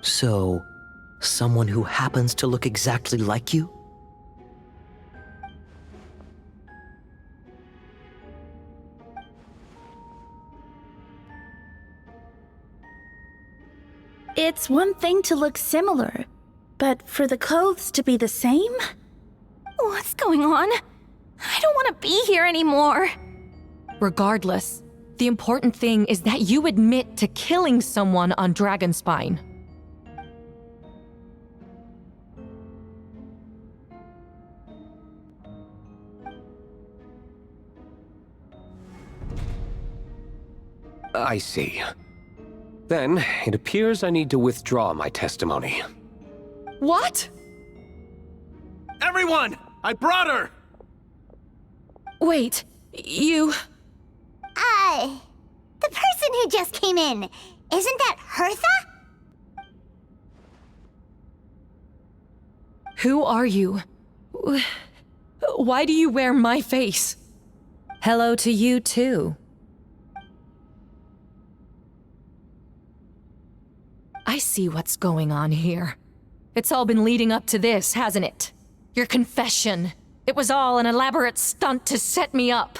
Speaker 6: So, someone who happens to look exactly like you?
Speaker 5: It's one thing to look similar, but for the clothes to be the same?
Speaker 2: What's going on? I don't want to be here anymore.
Speaker 7: Regardless, the important thing is that you admit to killing someone on Dragonspine.
Speaker 11: I see. Then, it appears I need to withdraw my testimony.
Speaker 7: What?
Speaker 8: Everyone! I brought her!
Speaker 7: Wait, you...
Speaker 1: The person who just came in, isn't that Hertha?
Speaker 7: Who are you? Why do you wear my face? Hello to you, too. I see what's going on here. It's all been leading up to this, hasn't it? Your confession. It was all an elaborate stunt to set me up.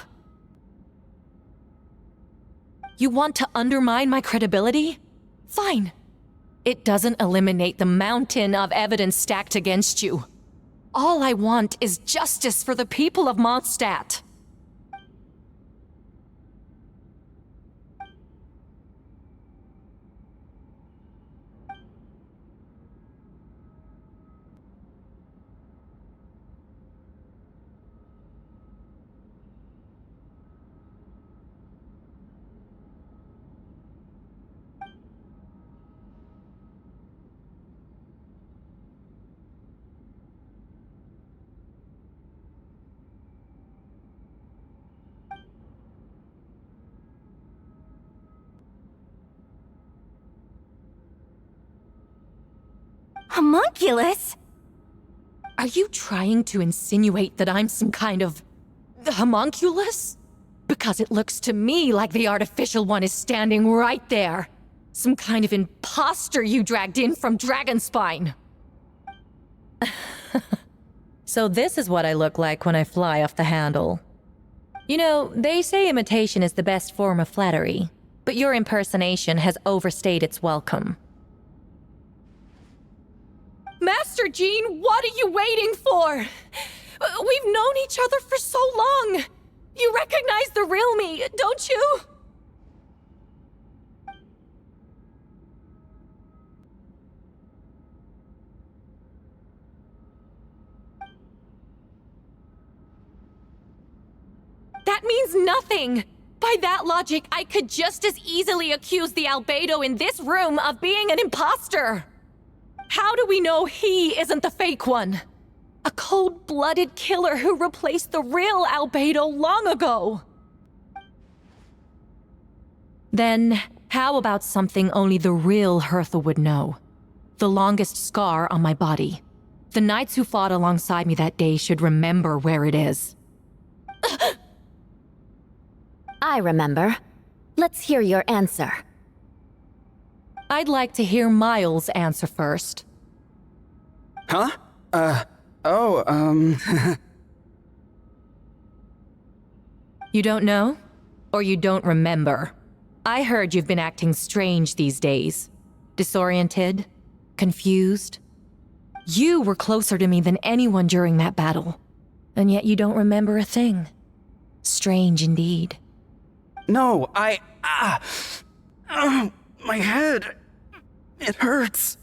Speaker 7: You want to undermine my credibility? Fine. It doesn't eliminate the mountain of evidence stacked against you. All I want is justice for the people of Mondstadt.
Speaker 2: Homunculus?
Speaker 7: Are you trying to insinuate that I'm some kind of... homunculus? Because it looks to me like the artificial one is standing right there. Some kind of imposter you dragged in from Dragonspine. So this is what I look like when I fly off the handle. You know, they say imitation is the best form of flattery, but your impersonation has overstayed its welcome. Master Jean, what are you waiting for? We've known each other for so long. You recognize the real me, don't you? That means nothing! By that logic, I could just as easily accuse the Albedo in this room of being an imposter! How do we know he isn't the fake one? A cold-blooded killer who replaced the real Albedo long ago! Then, how about something only the real Hertha would know? The longest scar on my body. The knights who fought alongside me that day should remember where it is.
Speaker 2: I remember. Let's hear your answer.
Speaker 7: I'd like to hear Miles' answer first.
Speaker 4: Huh?
Speaker 7: You don't know? Or you don't remember? I heard you've been acting strange these days. Disoriented? Confused? You were closer to me than anyone during that battle. And yet you don't remember a thing. Strange indeed.
Speaker 4: No, my head. It hurts.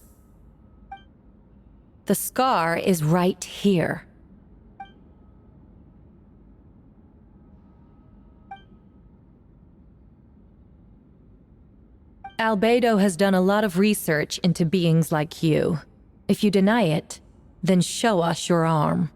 Speaker 7: The scar is right here. Albedo has done a lot of research into beings like you. If you deny it, then show us your arm.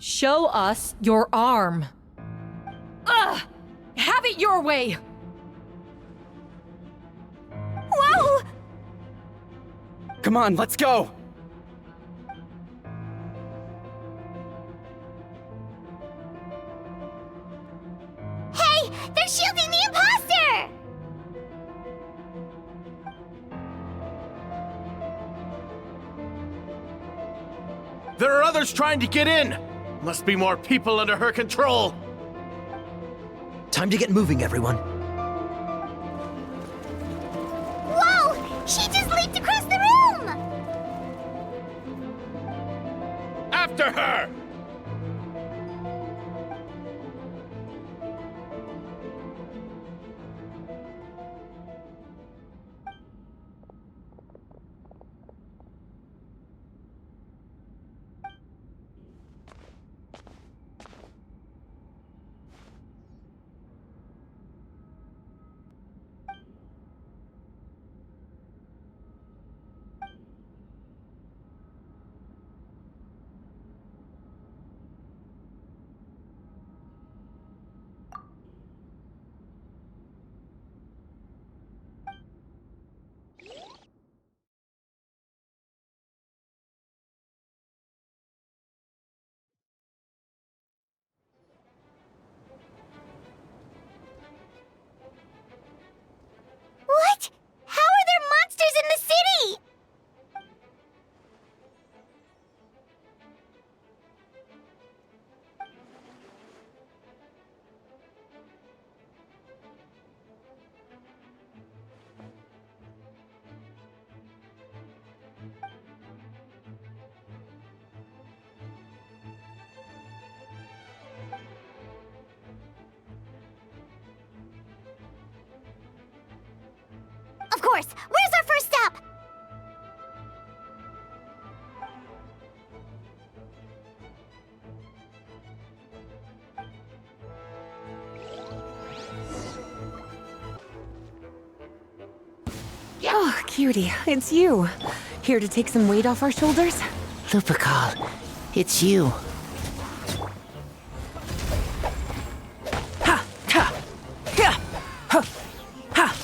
Speaker 7: Show us your arm. Ugh! Have it your way!
Speaker 2: Whoa!
Speaker 4: Come on, let's go!
Speaker 1: Hey! They're shielding the imposter!
Speaker 8: There are others trying to get in! Must be more people under her control!
Speaker 6: Time to get moving, everyone.
Speaker 1: Whoa! She just leaped across the room!
Speaker 8: After her!
Speaker 1: What? How are there monsters in the city? Of course! Where's our first stop?
Speaker 2: Oh, cutie, it's you. Here to take some weight off our shoulders?
Speaker 14: Lupical, it's you.
Speaker 2: Ha! Ha! Ha! Ha! Ha!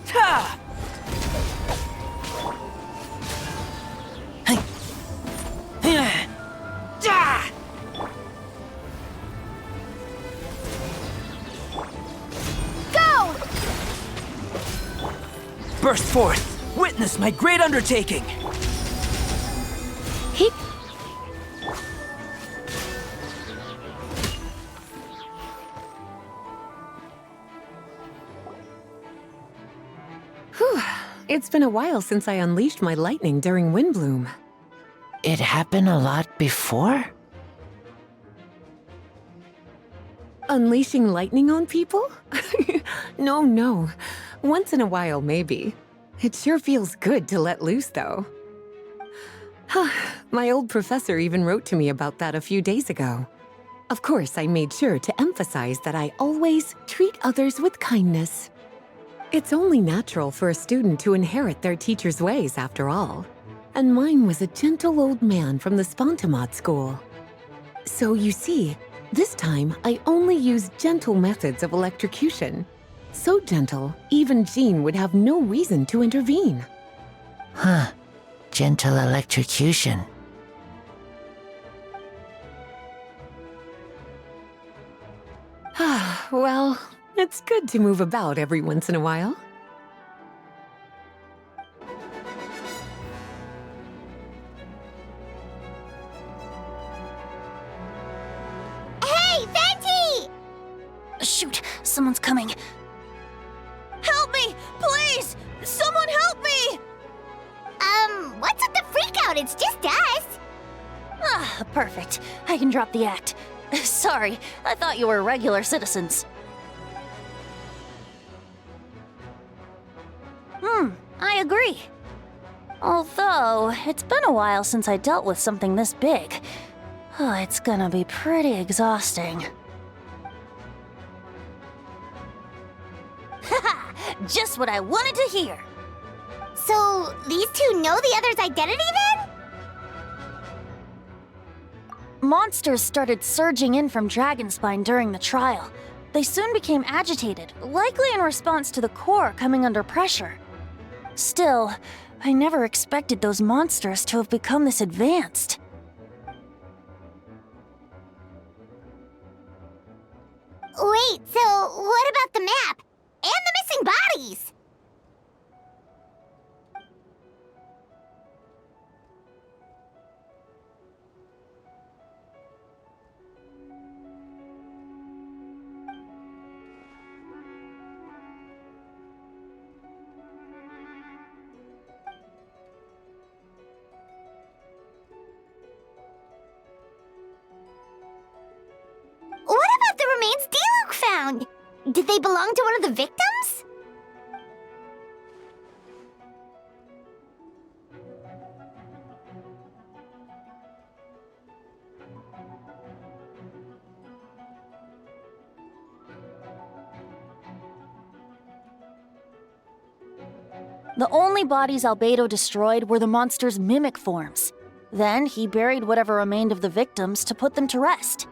Speaker 2: Ha!
Speaker 1: Go!
Speaker 15: Burst forth! Witness my great undertaking!
Speaker 16: Whew. It's been a while since I unleashed my lightning during Windblume.
Speaker 14: It happened a lot before?
Speaker 16: Unleashing lightning on people? No. Once in a while, maybe. It sure feels good to let loose, though. My old professor even wrote to me about that a few days ago. Of course, I made sure to emphasize that I always treat others with kindness. It's only natural for a student to inherit their teacher's ways, after all. And mine was a gentle old man from the Spontamod school. So you see, this time I only used gentle methods of electrocution. So gentle, even Jean would have no reason to intervene.
Speaker 14: Huh. Gentle electrocution.
Speaker 16: Well, it's good to move about every once in a while.
Speaker 1: Hey, Venti!
Speaker 12: Shoot, someone's coming. Help me! Please! Someone help me!
Speaker 1: What's with the freakout? It's just us.
Speaker 12: Ah, perfect. I can drop the act. Sorry, I thought you were regular citizens. I agree. Although, it's been a while since I dealt with something this big. Oh, it's gonna be pretty exhausting. Haha! Just what I wanted to hear!
Speaker 1: So, these two know the other's identity then?
Speaker 12: Monsters started surging in from Dragonspine during the trial. They soon became agitated, likely in response to the core coming under pressure. Still, I never expected those monsters to have become this advanced.
Speaker 1: Wait, so what about the map? And the missing bodies? What about the remains Diluc found? Did they belong to one of the victims?
Speaker 12: The only bodies Albedo destroyed were the monster's mimic forms. Then he buried whatever remained of the victims to put them to rest.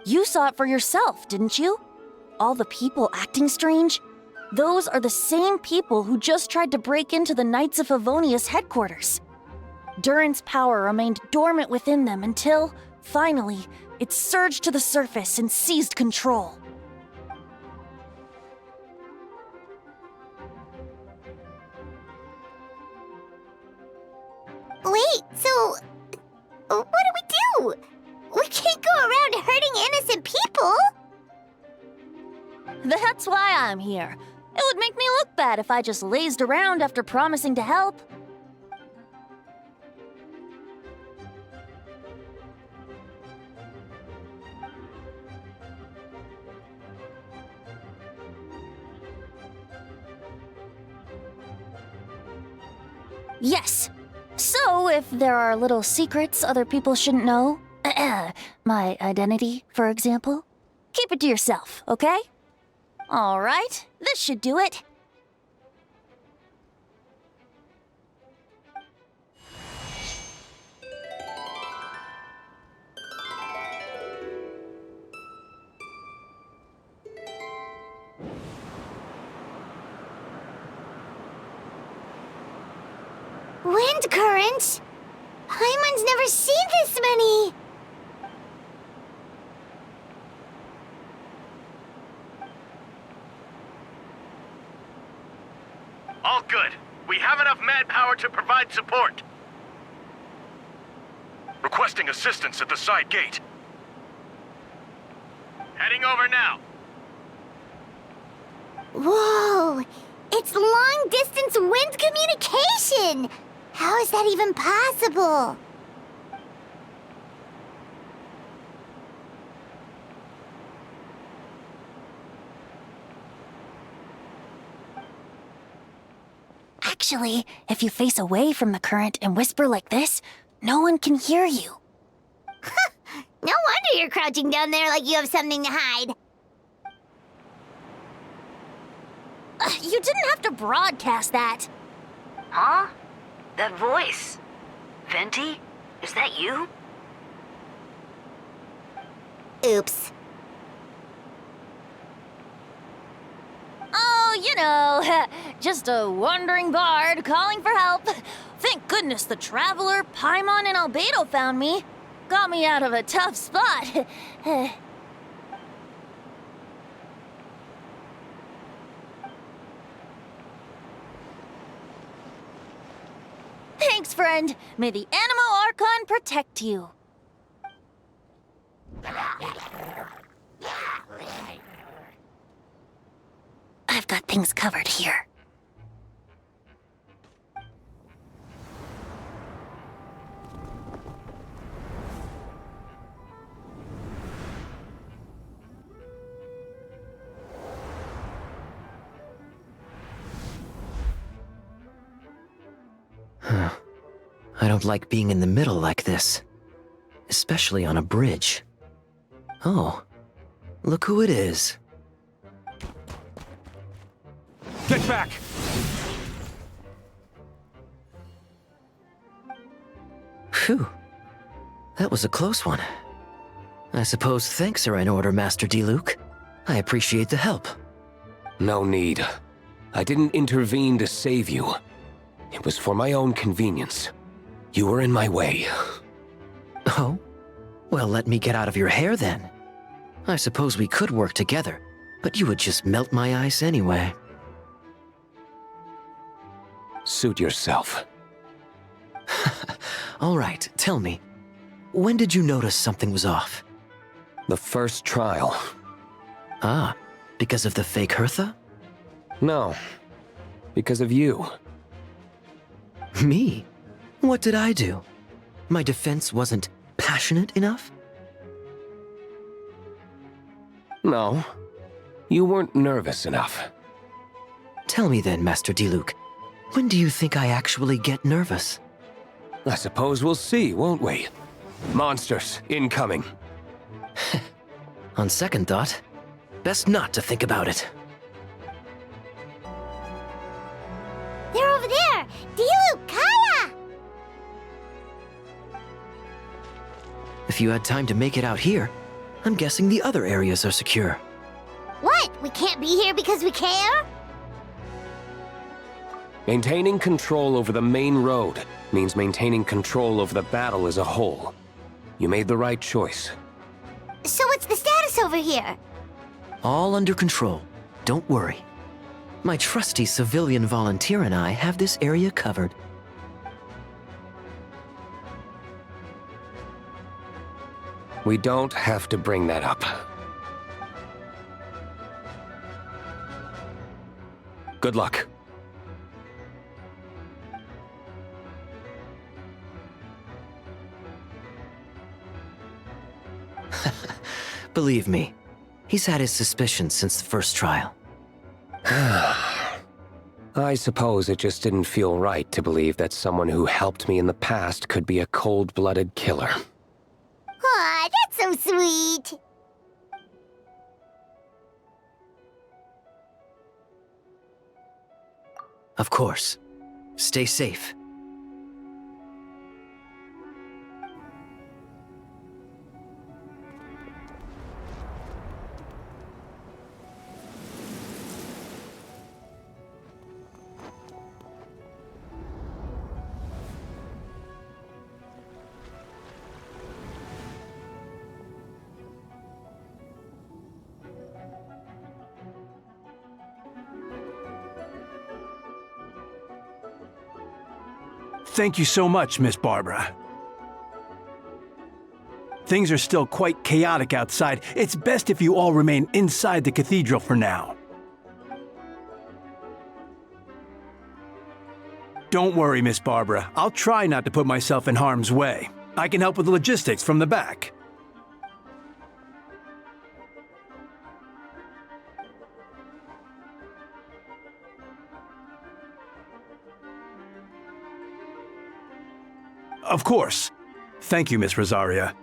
Speaker 12: You saw it for yourself, didn't you? All the people acting strange? Those are the same people who just tried to break into the Knights of Favonius headquarters. Durin's power remained dormant within them until, finally, it surged to the surface and seized control.
Speaker 1: Wait, so what do? We can't go around hurting innocent people!
Speaker 12: That's why I'm here. It would make me look bad if I just lazed around after promising to help. Yes. So, if there are little secrets other people shouldn't know, my identity, for example, keep it to yourself, okay? All right, this should do it.
Speaker 1: Wind current? Paimon's never seen this many!
Speaker 8: All good. We have enough manpower to provide support.
Speaker 9: Requesting assistance at the side gate.
Speaker 8: Heading over now.
Speaker 1: Whoa! It's long-distance wind communication! How is that even possible?
Speaker 12: Actually, if you face away from the current and whisper like this, no one can hear you.
Speaker 1: No wonder you're crouching down there like you have something to hide.
Speaker 12: You didn't have to broadcast that.
Speaker 10: Huh? That voice. Venti? Is that you?
Speaker 1: Oops.
Speaker 12: Oh, you know, just a wandering bard calling for help. Thank goodness the Traveler, Paimon, and Albedo found me. Got me out of a tough spot. Thanks, friend. May the Animo Archon protect you. I've got things covered here.
Speaker 6: I don't like being in the middle like this. Especially on a bridge. Oh, look who it is.
Speaker 9: Get back!
Speaker 6: Phew. That was a close one. I suppose thanks are in order, Master Diluc. I appreciate the help.
Speaker 11: No need. I didn't intervene to save you. It was for my own convenience. You were in my way.
Speaker 6: Oh? Well, let me get out of your hair then. I suppose we could work together, but you would just melt my ice anyway.
Speaker 11: Suit yourself.
Speaker 6: All right, tell me. When did you notice something was off?
Speaker 11: The first trial.
Speaker 6: Ah, because of the fake Hertha?
Speaker 11: No. Because of you.
Speaker 6: Me? What did I do? My defense wasn't passionate enough?
Speaker 11: No. You weren't nervous enough.
Speaker 6: Tell me then, Master Diluc. When do you think I actually get nervous?
Speaker 11: I suppose we'll see, won't we? Monsters, incoming.
Speaker 6: On second thought, best not to think about it.
Speaker 1: They're over there! Diluc, Kaya!
Speaker 6: If you had time to make it out here, I'm guessing the other areas are secure.
Speaker 1: What? We can't be here because we care?
Speaker 11: Maintaining control over the main road means maintaining control over the battle as a whole. You made the right choice.
Speaker 1: So what's the status over here?
Speaker 6: All under control. Don't worry. My trusty civilian volunteer and I have this area covered.
Speaker 11: We don't have to bring that up. Good luck.
Speaker 6: Believe me, he's had his suspicions since the first trial.
Speaker 11: I suppose it just didn't feel right to believe that someone who helped me in the past could be a cold-blooded killer.
Speaker 1: Aw, that's so sweet.
Speaker 6: Of course. Stay safe.
Speaker 17: Thank you so much, Miss Barbara. Things are still quite chaotic outside. It's best if you all remain inside the cathedral for now. Don't worry, Miss Barbara. I'll try not to put myself in harm's way. I can help with the logistics from the back. Of course. Thank you, Miss Rosaria.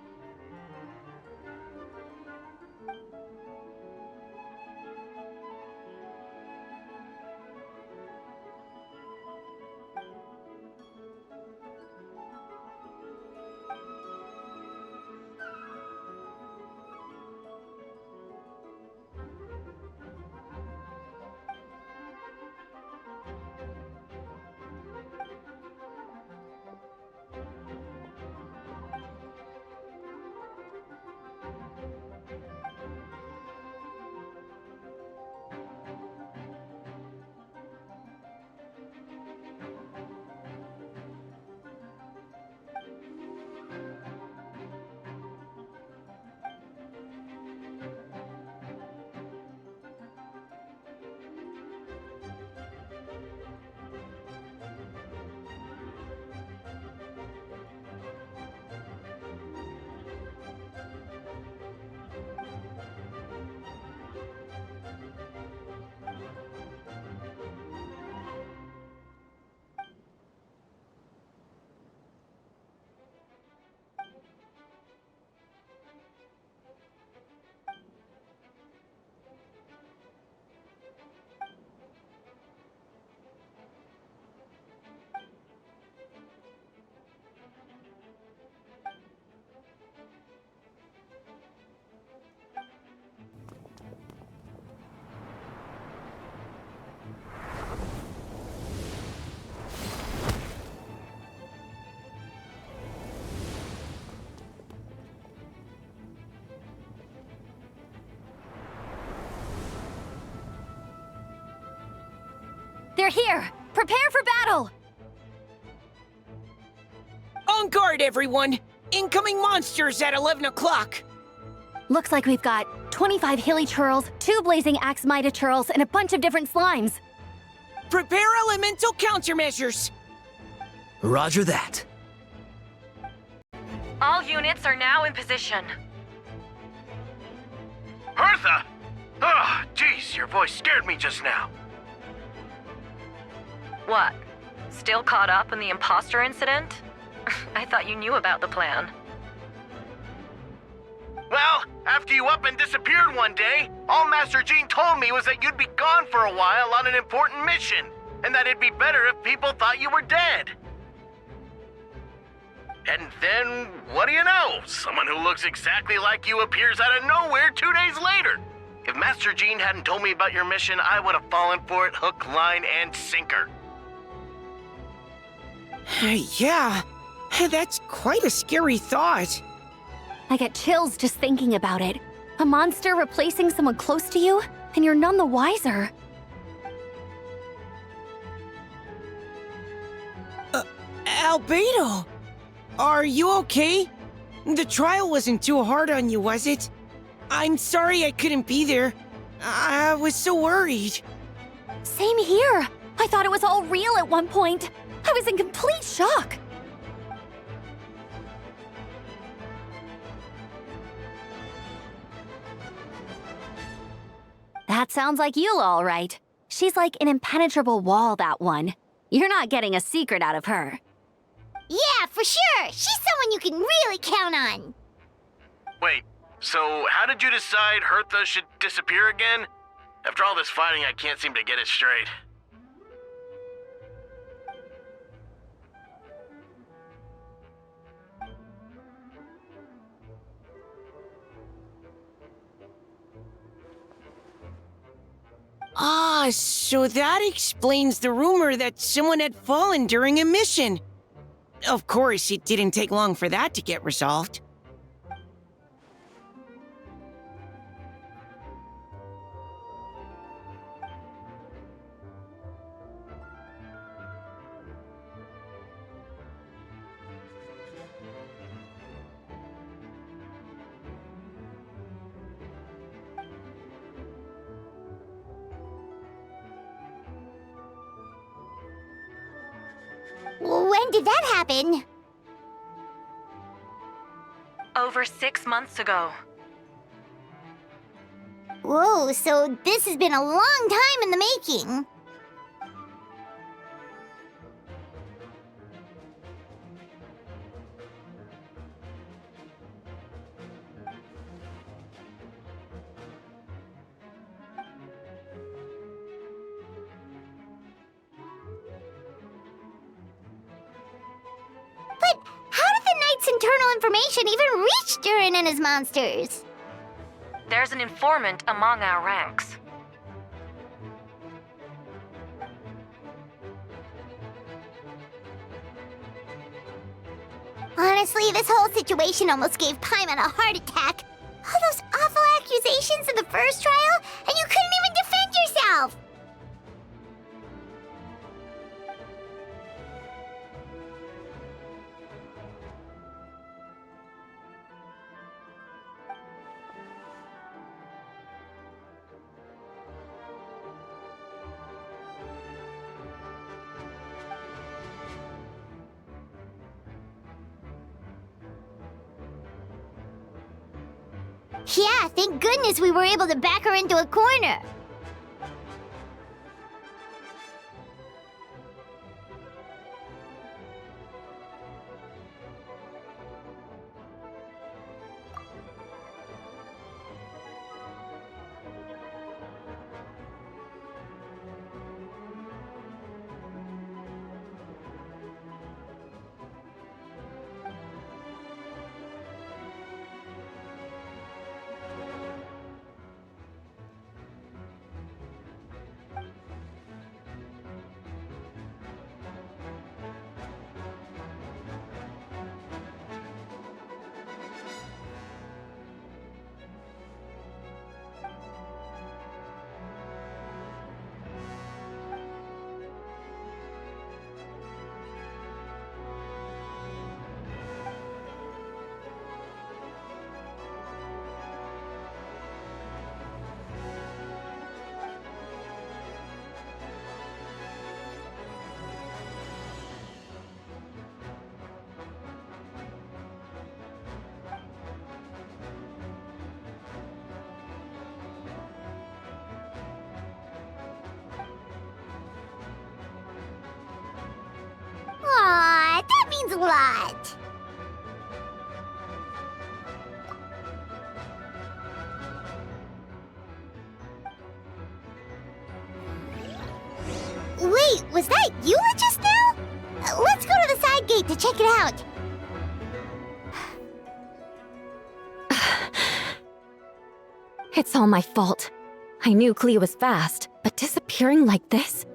Speaker 12: They're here! Prepare for battle!
Speaker 15: On guard, everyone! Incoming monsters at 11 o'clock!
Speaker 12: Looks like we've got 25 hilly churls, 2 blazing axe mida churls, and a bunch of different slimes.
Speaker 15: Prepare elemental countermeasures!
Speaker 6: Roger that.
Speaker 7: All units are now in position.
Speaker 8: Hertha! Oh, jeez, your voice scared me just now.
Speaker 7: What? Still caught up in the imposter incident? I thought you knew about the plan.
Speaker 8: Well, after you up and disappeared one day, all Master Jean told me was that you'd be gone for a while on an important mission, and that it'd be better if people thought you were dead. And then, what do you know? Someone who looks exactly like you appears out of nowhere 2 days later. If Master Jean hadn't told me about your mission, I would have fallen for it hook, line, and sinker.
Speaker 15: Yeah, that's quite a scary thought.
Speaker 2: I get chills just thinking about it. A monster replacing someone close to you, and you're none the wiser.
Speaker 15: Albedo! Are you okay? The trial wasn't too hard on you, was it? I'm sorry I couldn't be there. I was so worried.
Speaker 2: Same here. I thought it was all real at one point. I was in complete shock. That sounds like you, all right. She's like an impenetrable wall, that one. You're not getting a secret out of her.
Speaker 1: Yeah, for sure. She's someone you can really count on.
Speaker 8: Wait, so how did you decide Hertha should disappear again? After all this fighting, I can't seem to get it straight.
Speaker 15: Ah, so that explains the rumor that someone had fallen during a mission. Of course, it didn't take long for that to get resolved.
Speaker 1: When did that happen?
Speaker 7: Over 6 months ago.
Speaker 1: Whoa, so this has been a long time in the making. But how did the Knight's internal information even reach Durin and his monsters?
Speaker 7: There's an informant among our ranks.
Speaker 1: Honestly, this whole situation almost gave Paimon a heart attack. All those awful accusations in the first trial, and you couldn't even defend yourself! Yeah, thank goodness we were able to back her into a corner. Aw, that means a lot. Wait, was that Eula just now? Let's go to the side gate to check it out.
Speaker 2: It's all my fault. I knew Clea was fast, but disappearing like this?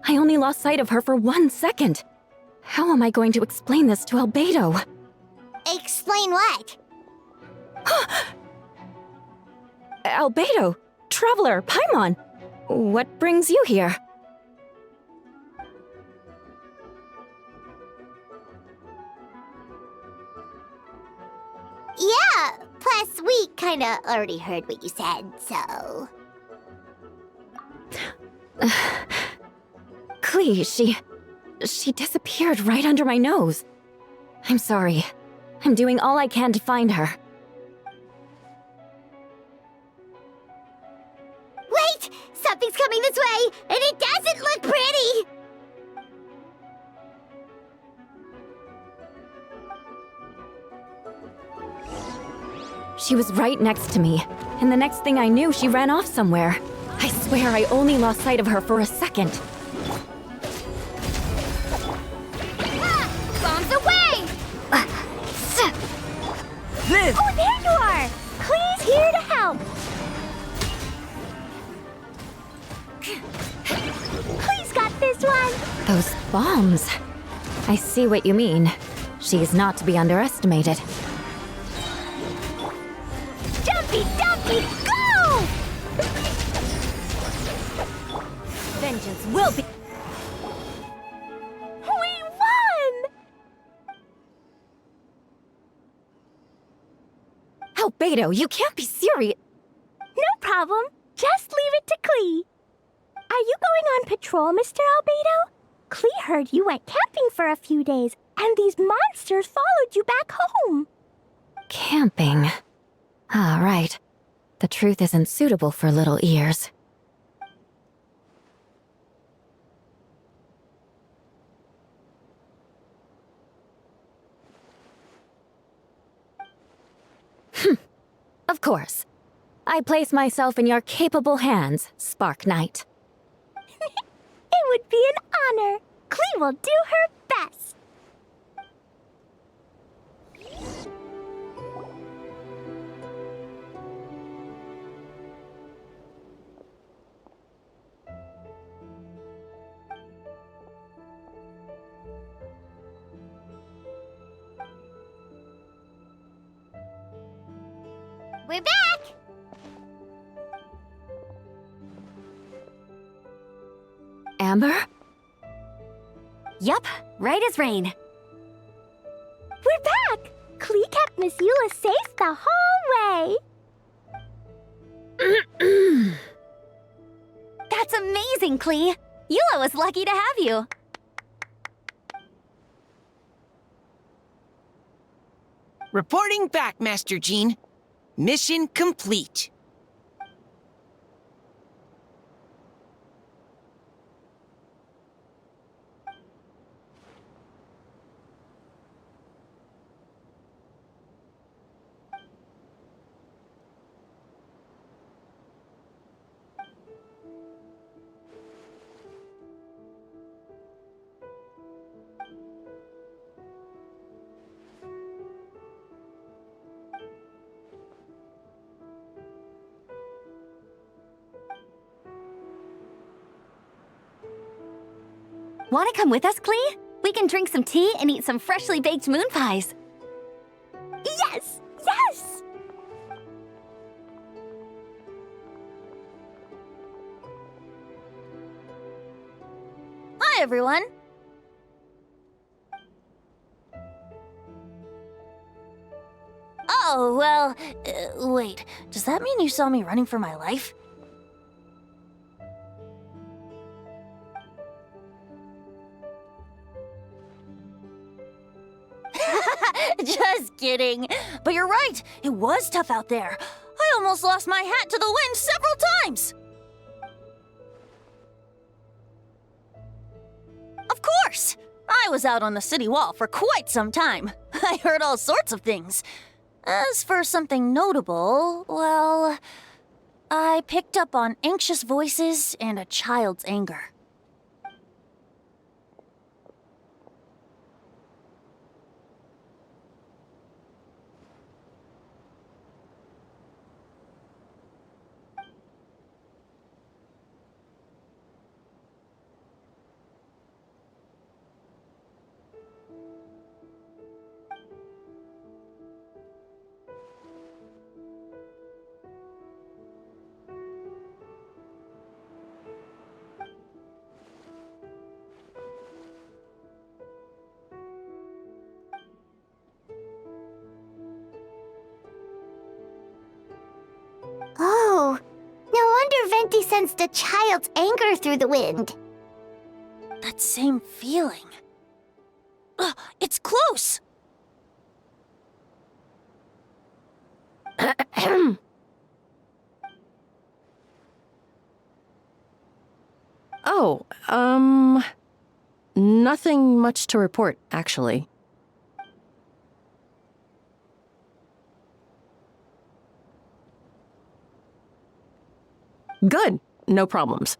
Speaker 2: I only lost sight of her for 1 second. How am I going to explain this to Albedo?
Speaker 1: Explain what?
Speaker 2: Albedo, Traveler, Paimon, what brings you here?
Speaker 1: Yeah, plus we kinda already heard what you said, so...
Speaker 2: Klee, she disappeared right under my nose. I'm sorry. I'm doing all I can to find her.
Speaker 1: Wait! Something's coming this way, and it doesn't look pretty!
Speaker 2: She was right next to me, and the next thing I knew, she ran off somewhere. I swear I only lost sight of her for a second.
Speaker 1: Bombs away!
Speaker 2: This!
Speaker 1: Oh, there you are! Klee's here to help! Klee's got this one!
Speaker 2: Those bombs. I see what you mean. She's not to be underestimated.
Speaker 1: Dumpy, Dumpy, go!
Speaker 2: Vengeance will be...
Speaker 1: We won!
Speaker 2: Albedo, you can't be serious.
Speaker 1: No problem. Just leave it to Klee. Are you going on patrol, Mr. Albedo? Klee heard you went camping for a few days, and these monsters followed you back home.
Speaker 2: Camping. Ah, right. The truth isn't suitable for little ears. Of course. I place myself in your capable hands, Spark Knight.
Speaker 1: It would be an honor. Klee will do her best. We're back!
Speaker 2: Amber?
Speaker 1: Yup, right as rain. We're back! Klee kept Miss Eula safe the whole way.
Speaker 12: That's amazing, Klee. Eula was lucky to have you.
Speaker 15: Reporting back, Master Jean. Mission complete.
Speaker 12: Want to come with us, Klee? We can drink some tea and eat some freshly baked moon pies.
Speaker 1: Yes! Yes!
Speaker 12: Hi, everyone. Oh, well, wait. Does that mean you saw me running for my life? Just kidding. But you're right. It was tough out there. I almost lost my hat to the wind several times. Of course. I was out on the city wall for quite some time. I heard all sorts of things. As for something notable, well, I picked up on anxious voices and a child's anger.
Speaker 1: sensed a child's anger through the wind.
Speaker 12: That same feeling. It's close!
Speaker 18: Oh, nothing much to report, actually. Good. No problems.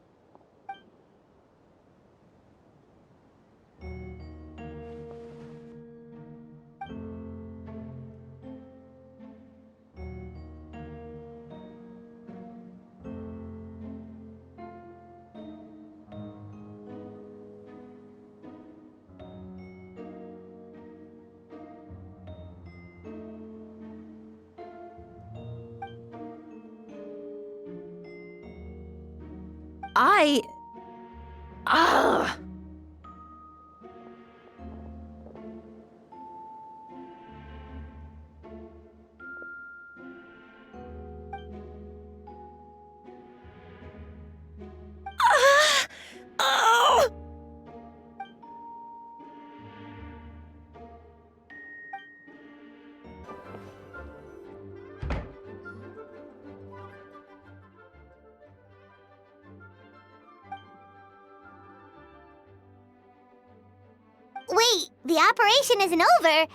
Speaker 1: Wait, the operation isn't over.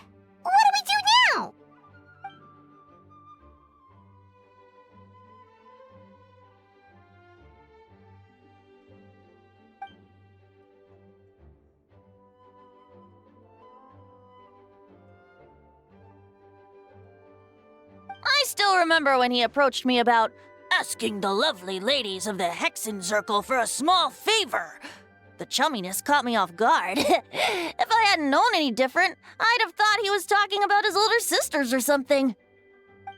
Speaker 1: What do we do now?
Speaker 12: I still remember when he approached me about asking the lovely ladies of the Hexenzirkel for a small favor. The chumminess caught me off guard. If I hadn't known any different, I'd have thought he was talking about his older sisters or something.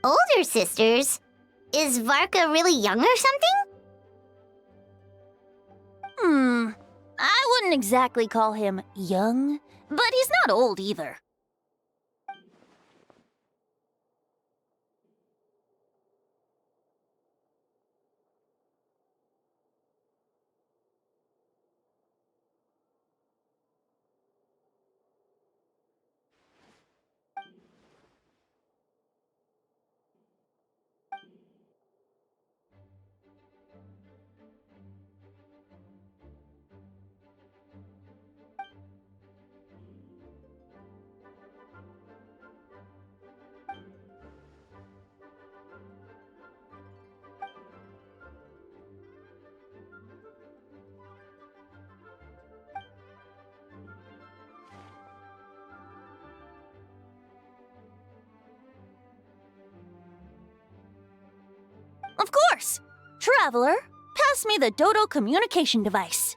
Speaker 1: Older sisters? Is Varka really young or something?
Speaker 12: I wouldn't exactly call him young, but he's not old either. Of course! Traveler, pass me the Dodo communication device.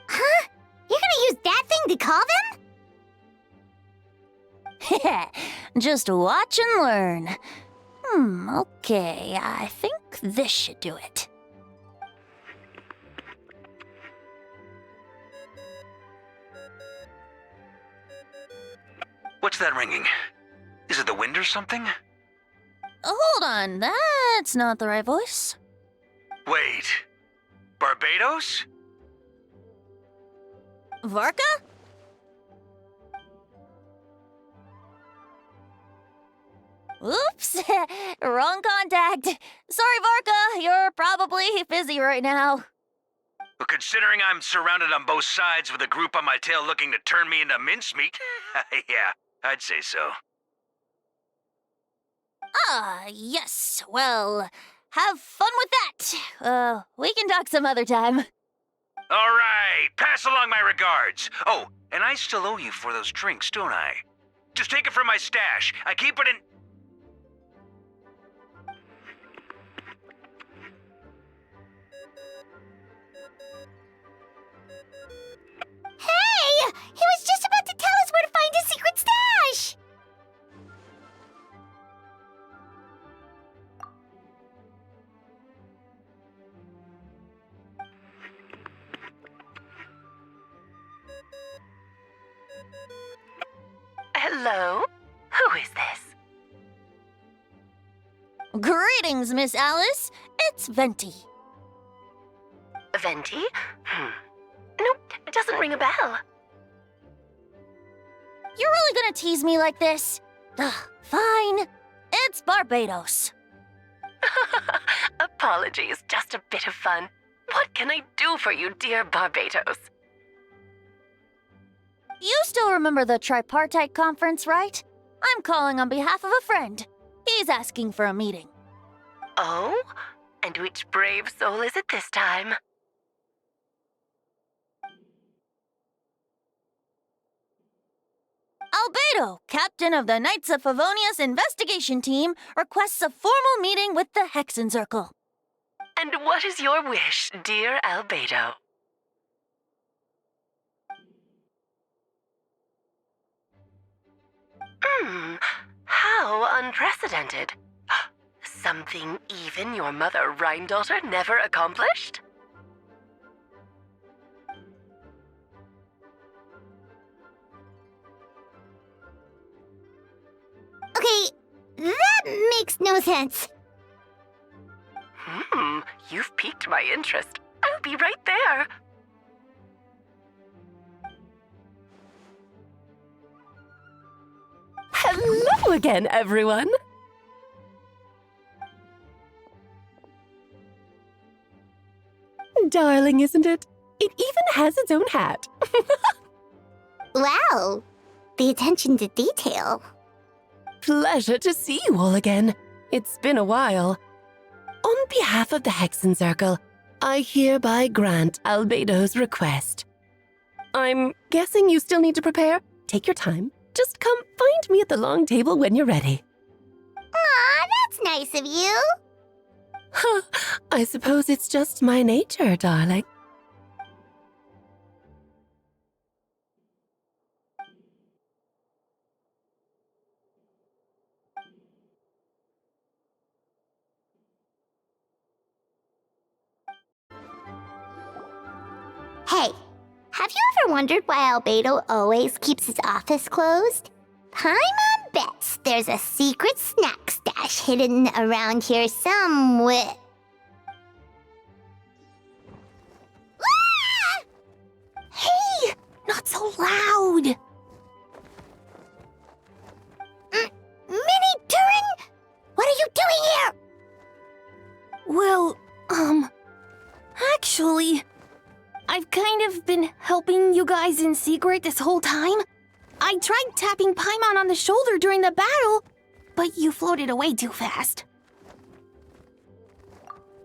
Speaker 1: Huh? You're gonna use that thing to call them?
Speaker 12: Just watch and learn. Okay, I think this should do it.
Speaker 19: What's that ringing? Is it the wind or something?
Speaker 12: Hold on, that's not the right voice.
Speaker 19: Wait. Barbados?
Speaker 12: Varka? Oops, wrong contact. Sorry, Varka, you're probably busy right now.
Speaker 19: But considering I'm surrounded on both sides with a group on my tail looking to turn me into mincemeat, yeah, I'd say so.
Speaker 12: Yes, well, have fun with that. We can talk some other time.
Speaker 19: All right, pass along my regards. Oh, and I still owe you for those drinks, don't I? Just take it from my stash. I keep it in...
Speaker 1: Hey! He was just about to tell us where to find his secret stash!
Speaker 2: Hello? Who is this?
Speaker 12: Greetings, Miss Alice. It's Venti.
Speaker 20: Venti? Nope, it doesn't ring a bell.
Speaker 12: You're really gonna tease me like this? Ugh, fine. It's Barbados.
Speaker 20: Apologies, just a bit of fun. What can I do for you, dear Barbados?
Speaker 12: You still remember the tripartite conference, right? I'm calling on behalf of a friend. He's asking for a meeting.
Speaker 20: Oh? And which brave soul is it this time?
Speaker 12: Albedo, captain of the Knights of Favonius investigation team, requests a formal meeting with the Hexenzirkel.
Speaker 20: And what is your wish, dear Albedo? How unprecedented. Something even your mother Rhine-daughter never accomplished?
Speaker 1: Okay, that makes no sense.
Speaker 20: You've piqued my interest. I'll be right there.
Speaker 16: Hello again, everyone! Darling, isn't it? It even has its own hat.
Speaker 1: Wow, the attention to detail.
Speaker 16: Pleasure to see you all again. It's been a while. On behalf of the Hexenzirkel, I hereby grant Albedo's request. I'm guessing you still need to prepare? Take your time. Just come find me at the long table when you're ready.
Speaker 1: Aw, that's nice of you.
Speaker 16: Huh, I suppose it's just my nature, darling.
Speaker 1: Hey, have you ever wondered why Albedo always keeps his office closed? Paimon bets there's a secret snack stash hidden around here somewhere. Ah!
Speaker 12: Hey, not so loud.
Speaker 1: Mini Durin, what are you doing here?
Speaker 5: Well, actually, I've kind of been helping you guys in secret this whole time. I tried tapping Paimon on the shoulder during the battle, but you floated away too fast.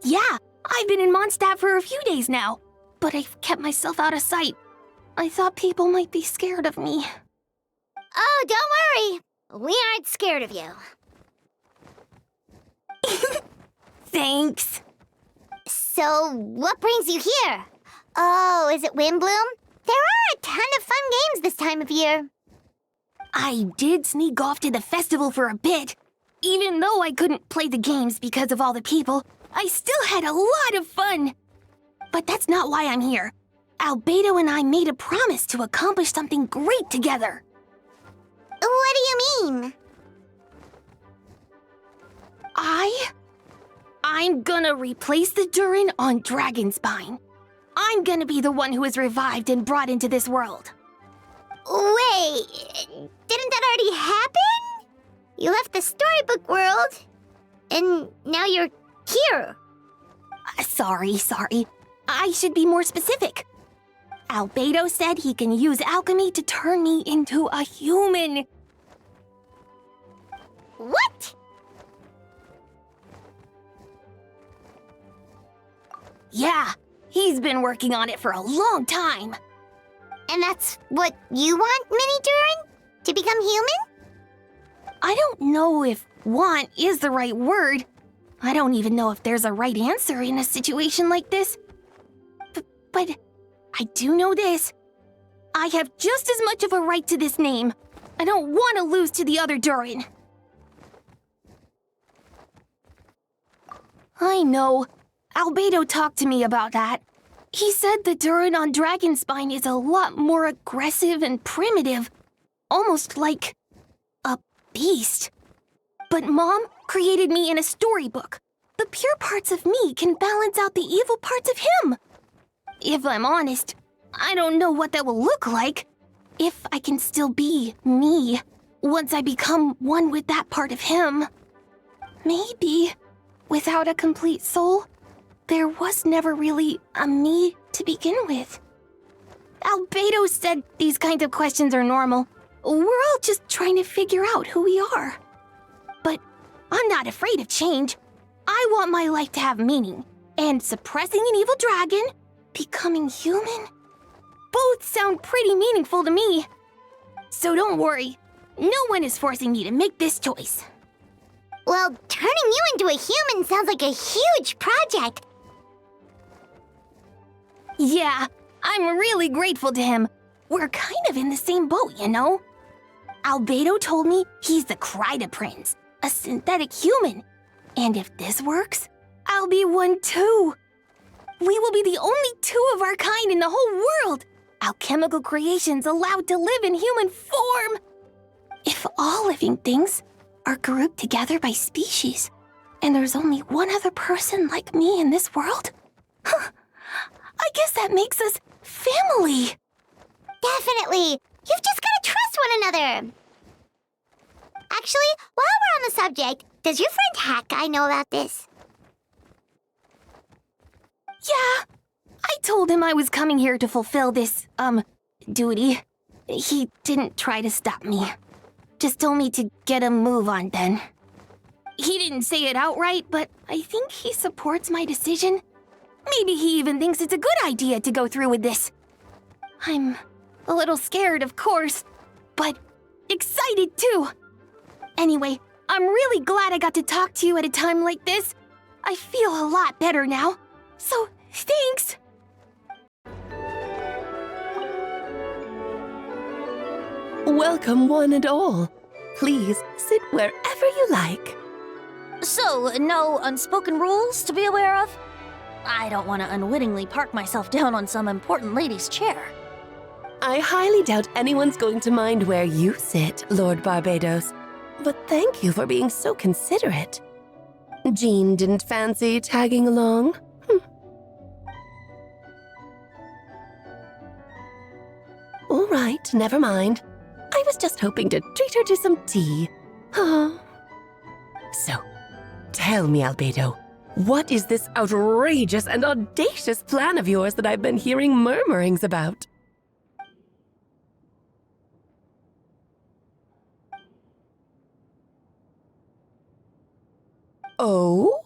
Speaker 5: Yeah, I've been in Mondstadt for a few days now, but I've kept myself out of sight. I thought people might be scared of me.
Speaker 1: Oh, don't worry. We aren't scared of you.
Speaker 5: Thanks.
Speaker 1: So, what brings you here? Oh, is it Windblume? There are a ton of fun games this time of year.
Speaker 5: I did sneak off to the festival for a bit. Even though I couldn't play the games because of all the people, I still had a lot of fun. But that's not why I'm here. Albedo and I made a promise to accomplish something great together.
Speaker 1: What do you mean?
Speaker 5: I'm gonna replace the Durin on Dragonspine. I'm gonna be the one who is revived and brought into this world.
Speaker 1: Wait, didn't that already happen? You left the storybook world, and now you're here.
Speaker 5: Sorry. I should be more specific. Albedo said he can use alchemy to turn me into a human.
Speaker 1: What?
Speaker 5: Yeah, he's been working on it for a long time.
Speaker 1: And that's what you want, Mini Durin? To become human?
Speaker 5: I don't know if want is the right word. I don't even know if there's a right answer in a situation like this. But I do know this. I have just as much of a right to this name. I don't want to lose to the other Durin. I know. Albedo talked to me about that. He said the Durin on Dragonspine is a lot more aggressive and primitive. Almost like a beast. But Mom created me in a storybook. The pure parts of me can balance out the evil parts of him.
Speaker 1: if I'm honest, I don't know what that will look like. If I can still be me once I become one with that part of him. Maybe, without a complete soul, there was never really a me to begin with. Albedo said these kinds of questions are normal. We're all just trying to figure out who we are. But I'm not afraid of change. I want my life to have meaning. And suppressing an evil dragon, becoming human, both sound pretty meaningful to me. So don't worry, no one is forcing me to make this choice. Well, turning you into a human sounds like a huge project. Yeah, I'm really grateful to him. We're kind of in the same boat, you know? Albedo told me he's the Kryda Prince, a synthetic human. And if this works, I'll be one too. We will be the only two of our kind in the whole world. Alchemical creations allowed to live in human form. If all living things are grouped together by species, and there's only one other person like me in this world, I guess that makes us family. Definitely. You've just gotta trust one another. Actually, while we're on the subject, does your friend Hack Guy know about this? Yeah. I told him I was coming here to fulfill this, duty. He didn't try to stop me. Just told me to get a move on then. He didn't say it outright, but I think he supports my decision. Maybe he even thinks it's a good idea to go through with this. I'm a little scared, of course, but excited too. Anyway, I'm really glad I got to talk to you at a time like this. I feel a lot better now. So, thanks.
Speaker 16: Welcome, one and all. Please sit wherever you like.
Speaker 12: So, no unspoken rules to be aware of? I don't want to unwittingly park myself down on some important lady's chair.
Speaker 16: I highly doubt anyone's going to mind where you sit, Lord Barbados. But thank you for being so considerate. Jean didn't fancy tagging along? All right, never mind. I was just hoping to treat her to some tea. So, tell me, Albedo, what is this outrageous and audacious plan of yours that I've been hearing murmurings about? Oh?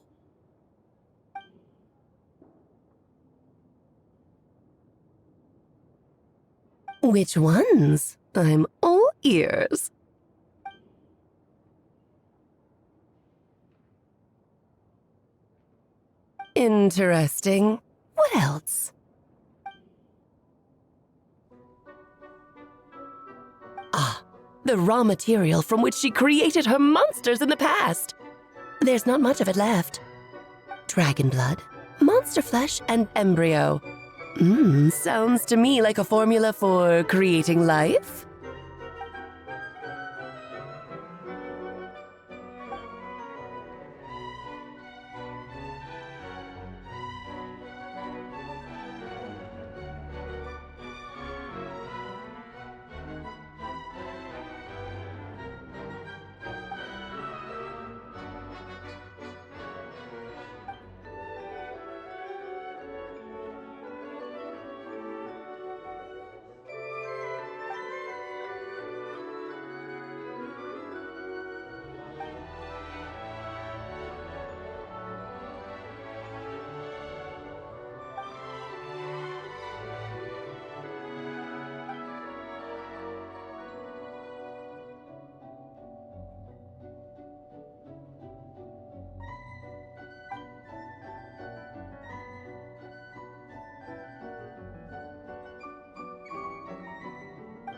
Speaker 16: Which ones? I'm all ears. Interesting. What else? Ah, the raw material from which she created her monsters in the past. There's not much of it left. Dragon blood, monster flesh, and embryo. Sounds to me like a formula for creating life.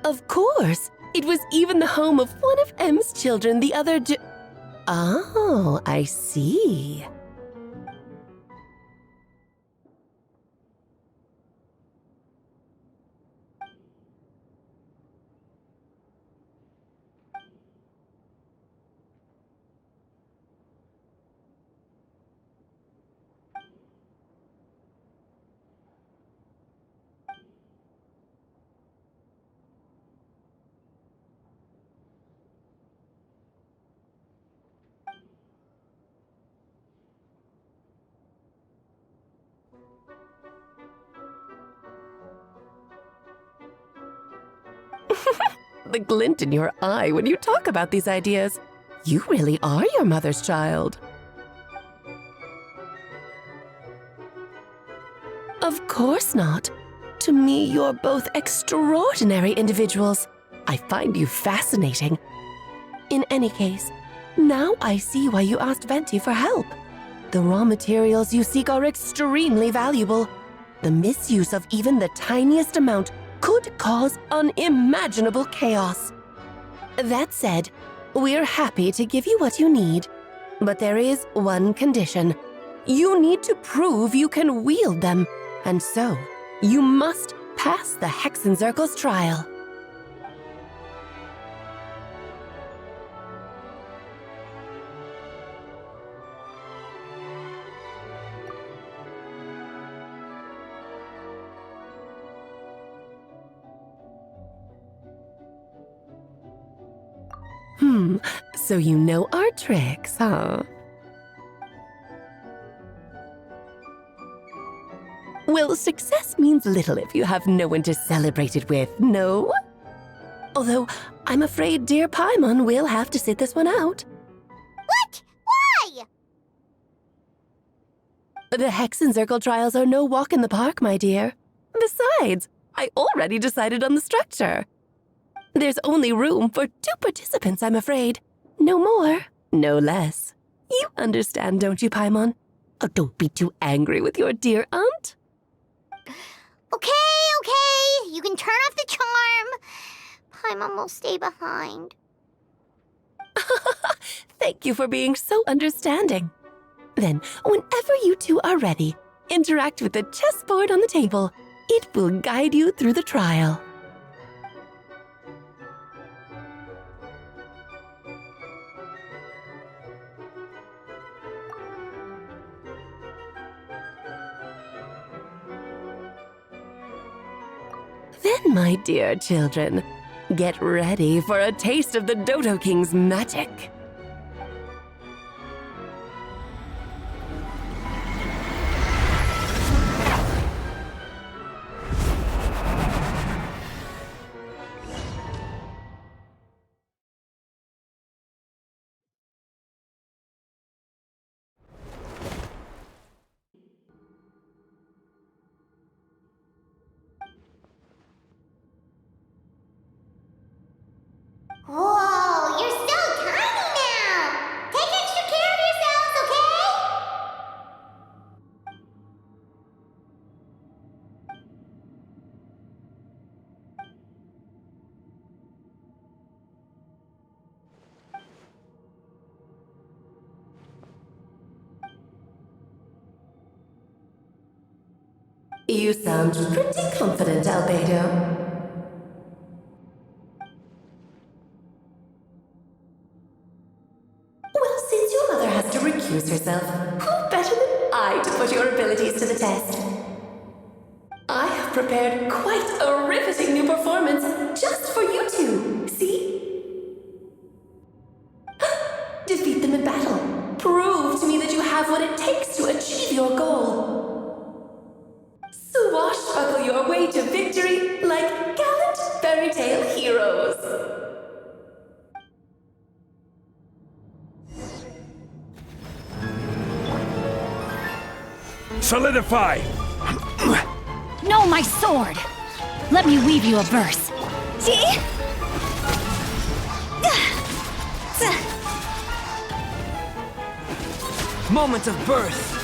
Speaker 16: Of course! It was even the home of one of M's children the other day. Oh, I see. The glint in your eye when you talk about these ideas. You really are your mother's child. Of course not. To me, you're both extraordinary individuals. I find you fascinating. In any case, now I see why you asked Venti for help. The raw materials you seek are extremely valuable. The misuse of even the tiniest amount could cause unimaginable chaos. That said, we're happy to give you what you need. But there is one condition. You need to prove you can wield them, and so you must pass the Hexenzirkel's trial. So you know our tricks, huh? Well, success means little if you have no one to celebrate it with, no? Although, I'm afraid dear Paimon will have to sit this one out.
Speaker 1: What? Why?
Speaker 16: The Hexenzirkel trials are no walk in the park, my dear. Besides, I already decided on the structure. There's only room for 2 participants, I'm afraid. No more, no less. You understand, don't you, Paimon? Oh, don't be too angry with your dear aunt.
Speaker 1: Okay. You can turn off the charm. Paimon will stay behind.
Speaker 16: Thank you for being so understanding. Then, whenever you two are ready, interact with the chessboard on the table. It will guide you through the trial. Then, my dear children, get ready for a taste of the Dodo King's magic.
Speaker 1: Whoa, you're so tiny now! Take extra care of yourselves, okay?
Speaker 16: You sound pretty confident, Albedo. Well, since your mother has to recuse herself, who better than I to put your abilities to the test? I have prepared quite a riveting new performance just for you two, see? Defeat them in battle. Prove to me that you have what it takes to achieve your goal. Swashbuckle your way to victory like gallant fairy tale heroes.
Speaker 13: Solidify!
Speaker 21: No, my sword! Let me weave you a verse. See?
Speaker 6: Moment of birth!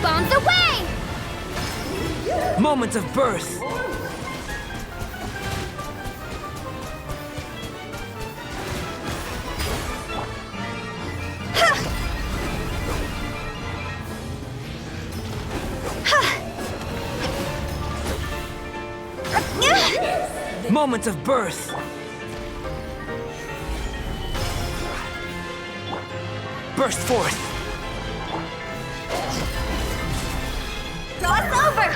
Speaker 21: Bombs away!
Speaker 6: Moment of birth! Moment of birth! Burst forth!
Speaker 21: Cross over!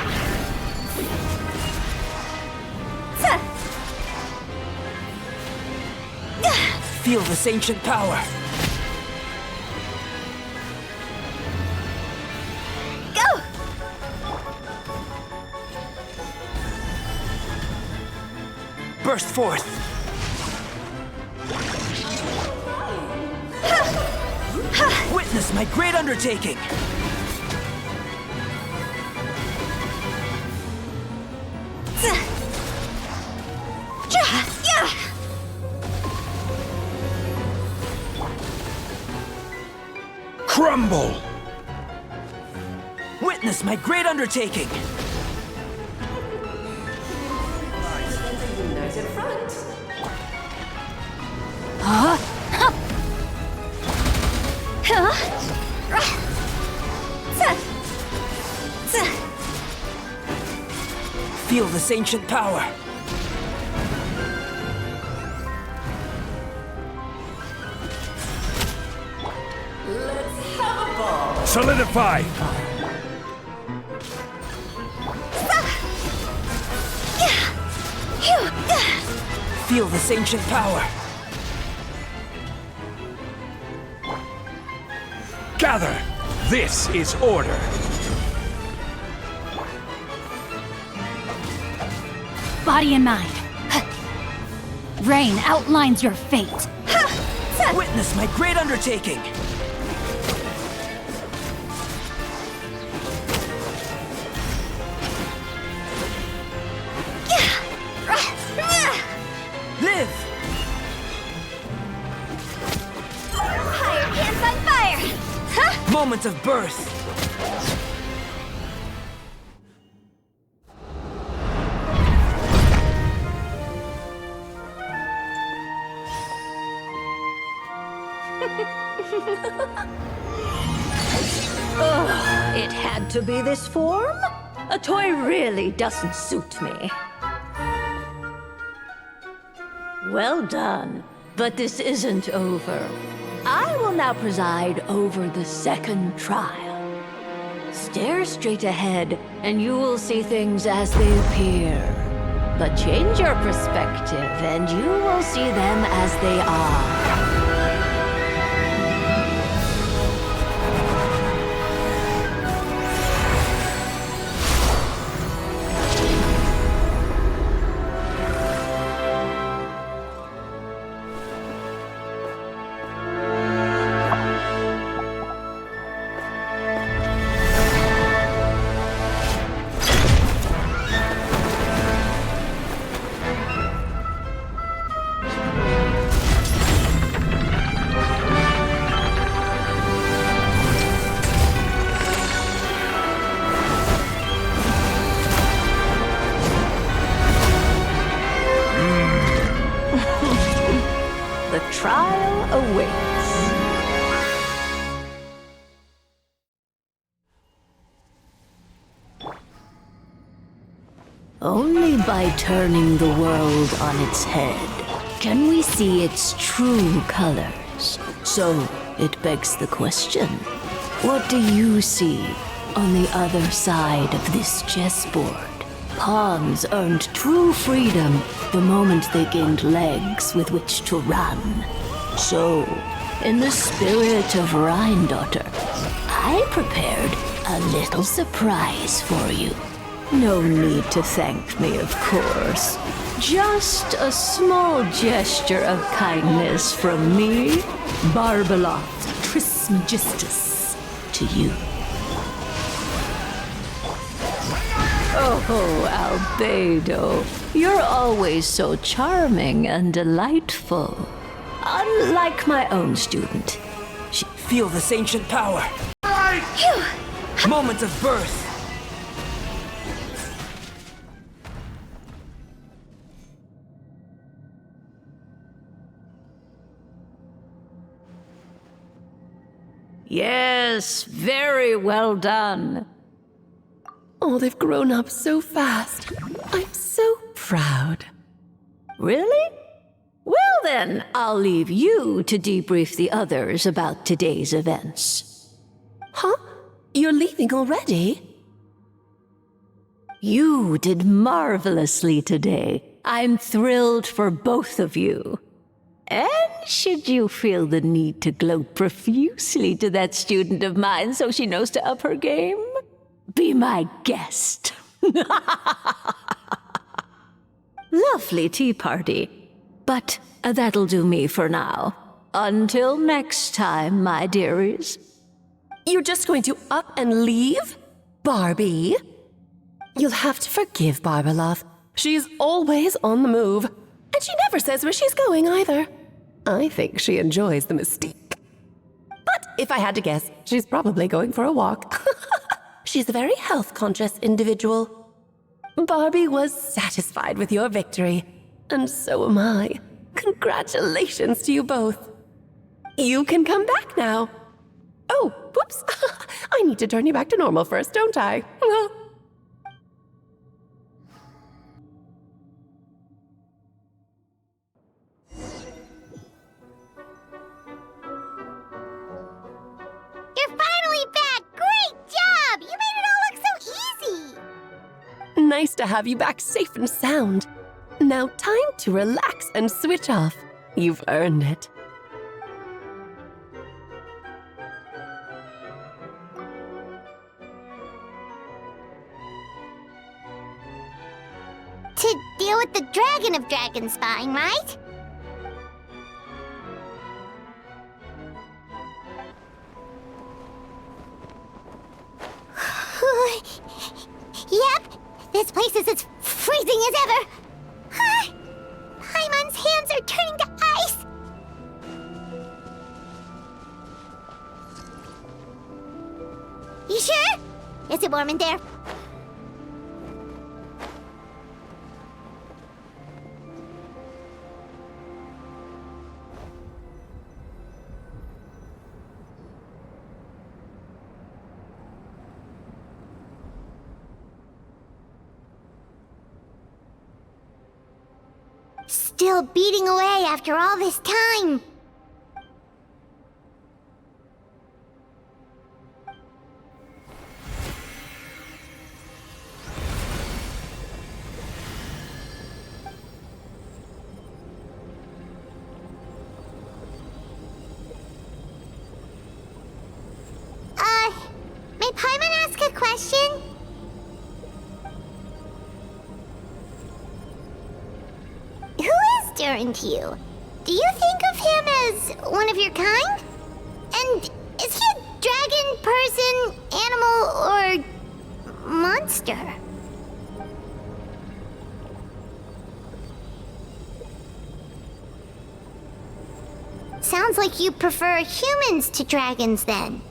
Speaker 15: Feel this ancient power.
Speaker 1: Go!
Speaker 15: Burst forth. Witness my great undertaking. Crumble! Witness my great undertaking! Feel this ancient power!
Speaker 9: Solidify!
Speaker 15: Feel this ancient power!
Speaker 9: Gather! This is order!
Speaker 21: Body and mind. Rain outlines your fate.
Speaker 15: Witness my great undertaking! Live!
Speaker 1: Fire pants on fire! Huh?
Speaker 15: Moment of birth!
Speaker 3: Ugh, it had to be this form? A toy really doesn't suit me. Well done, but this isn't over. I will now preside over the second trial. Stare straight ahead, and you will see things as they appear. But change your perspective, and you will see them as they are. Only by turning the world on its head can we see its true colors. So, it begs the question, what do you see on the other side of this chessboard? Pawns earned true freedom the moment they gained legs with which to run. So, in the spirit of Rhindaughter, I prepared a little surprise for you. No need to thank me, of course. Just a small gesture of kindness from me, Barbeloth Trismegistus, to you. Oh, Albedo, you're always so charming and delightful. Unlike my own student.
Speaker 15: Feel this ancient power! Moment of birth!
Speaker 3: Yes, very well done.
Speaker 16: Oh, they've grown up so fast. I'm so proud.
Speaker 3: Really? Well then, I'll leave you to debrief the others about today's events.
Speaker 16: Huh? You're leaving already?
Speaker 3: You did marvelously today. I'm thrilled for both of you. And should you feel the need to gloat profusely to that student of mine so she knows to up her game, be my guest. Lovely tea party. But that'll do me for now. Until next time, my dearies.
Speaker 4: You're just going to up and leave? Barbie? You'll have to forgive Barbalov. She's always on the move. And she never says where she's going either. I think she enjoys the mystique. But if I had to guess, she's probably going for a walk. She's a very health-conscious individual. Barbie was satisfied with your victory. And so am I. Congratulations to you both. You can come back now. Oh, whoops. I need to turn you back to normal first, don't I?
Speaker 1: You're finally back! Great job! You made it all look so easy!
Speaker 4: Nice to have you back safe and sound. Now time to relax and switch off. You've earned it.
Speaker 1: To deal with the Dragon of Dragonspine, right? Yep, this place is as freezing as ever. Paimon's hands are turning to ice. You sure? Is it warm in there? Still beating away after all this time. May Paimon ask a question? Who is Durin to you? Do you think of him as one of your kind? And is he a dragon, person, animal, or monster? Sounds like you prefer humans to dragons then.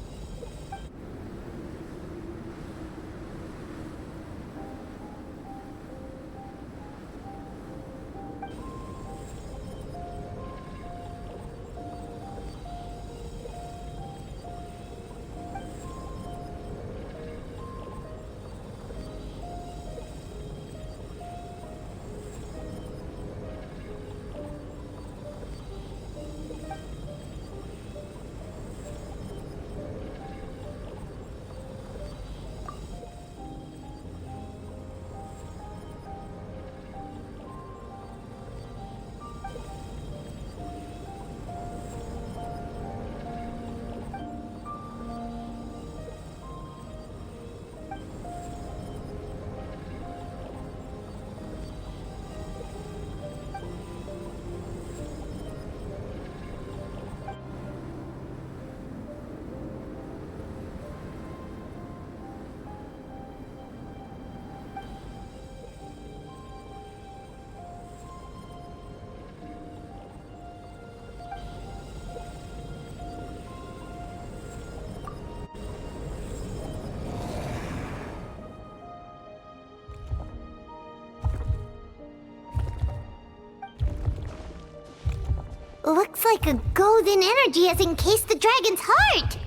Speaker 1: Looks like a golden energy has encased the dragon's heart!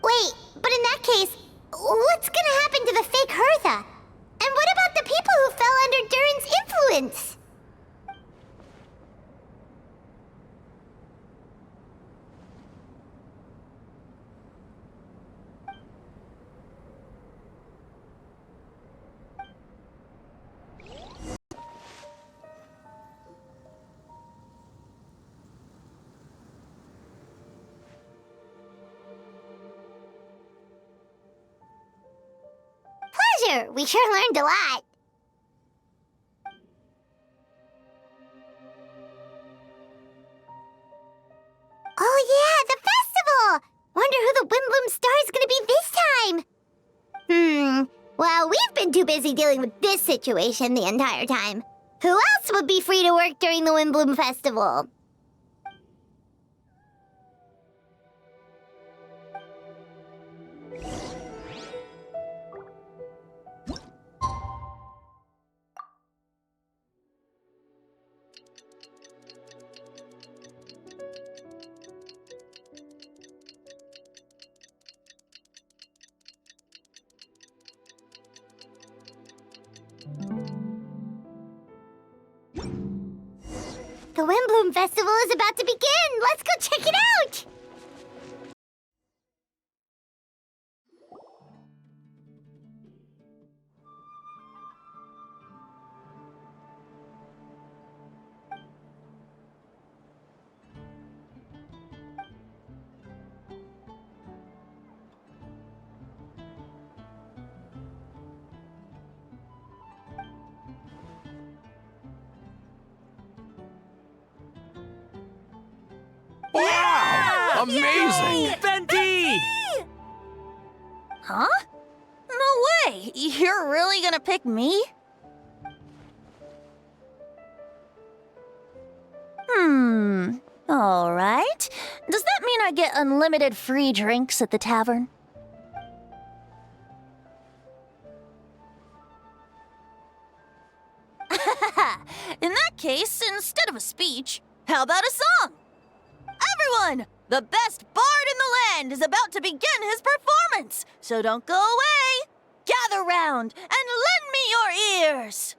Speaker 1: Wait, but in that case, what's gonna happen to the fake Hertha? And what about the people who fell under Durin's influence? here. We sure learned a lot. Oh yeah, the festival! Wonder who the Windblume star is gonna be this time. Well, we've been too busy dealing with this situation the entire time. Who else would be free to work during the Windblume festival? The Windblume Festival is about to begin! Let's go check it out!
Speaker 17: Wow! Amazing!
Speaker 13: Venti!
Speaker 12: Huh? No way! You're really gonna pick me? Alright. Does that mean I get unlimited free drinks at the tavern? In that case, instead of a speech, how about a song? Everyone! The best bard in the land is about to begin his performance, so don't go away! Gather round and lend me your ears!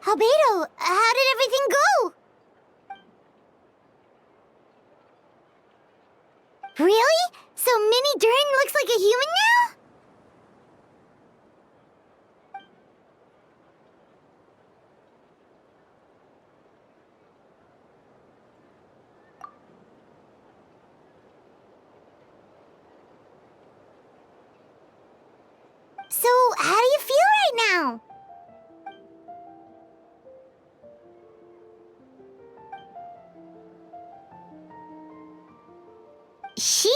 Speaker 12: Albedo, how did everything go? Really? So Mini Durin looks like a human now? So, how do you feel right now?
Speaker 1: She?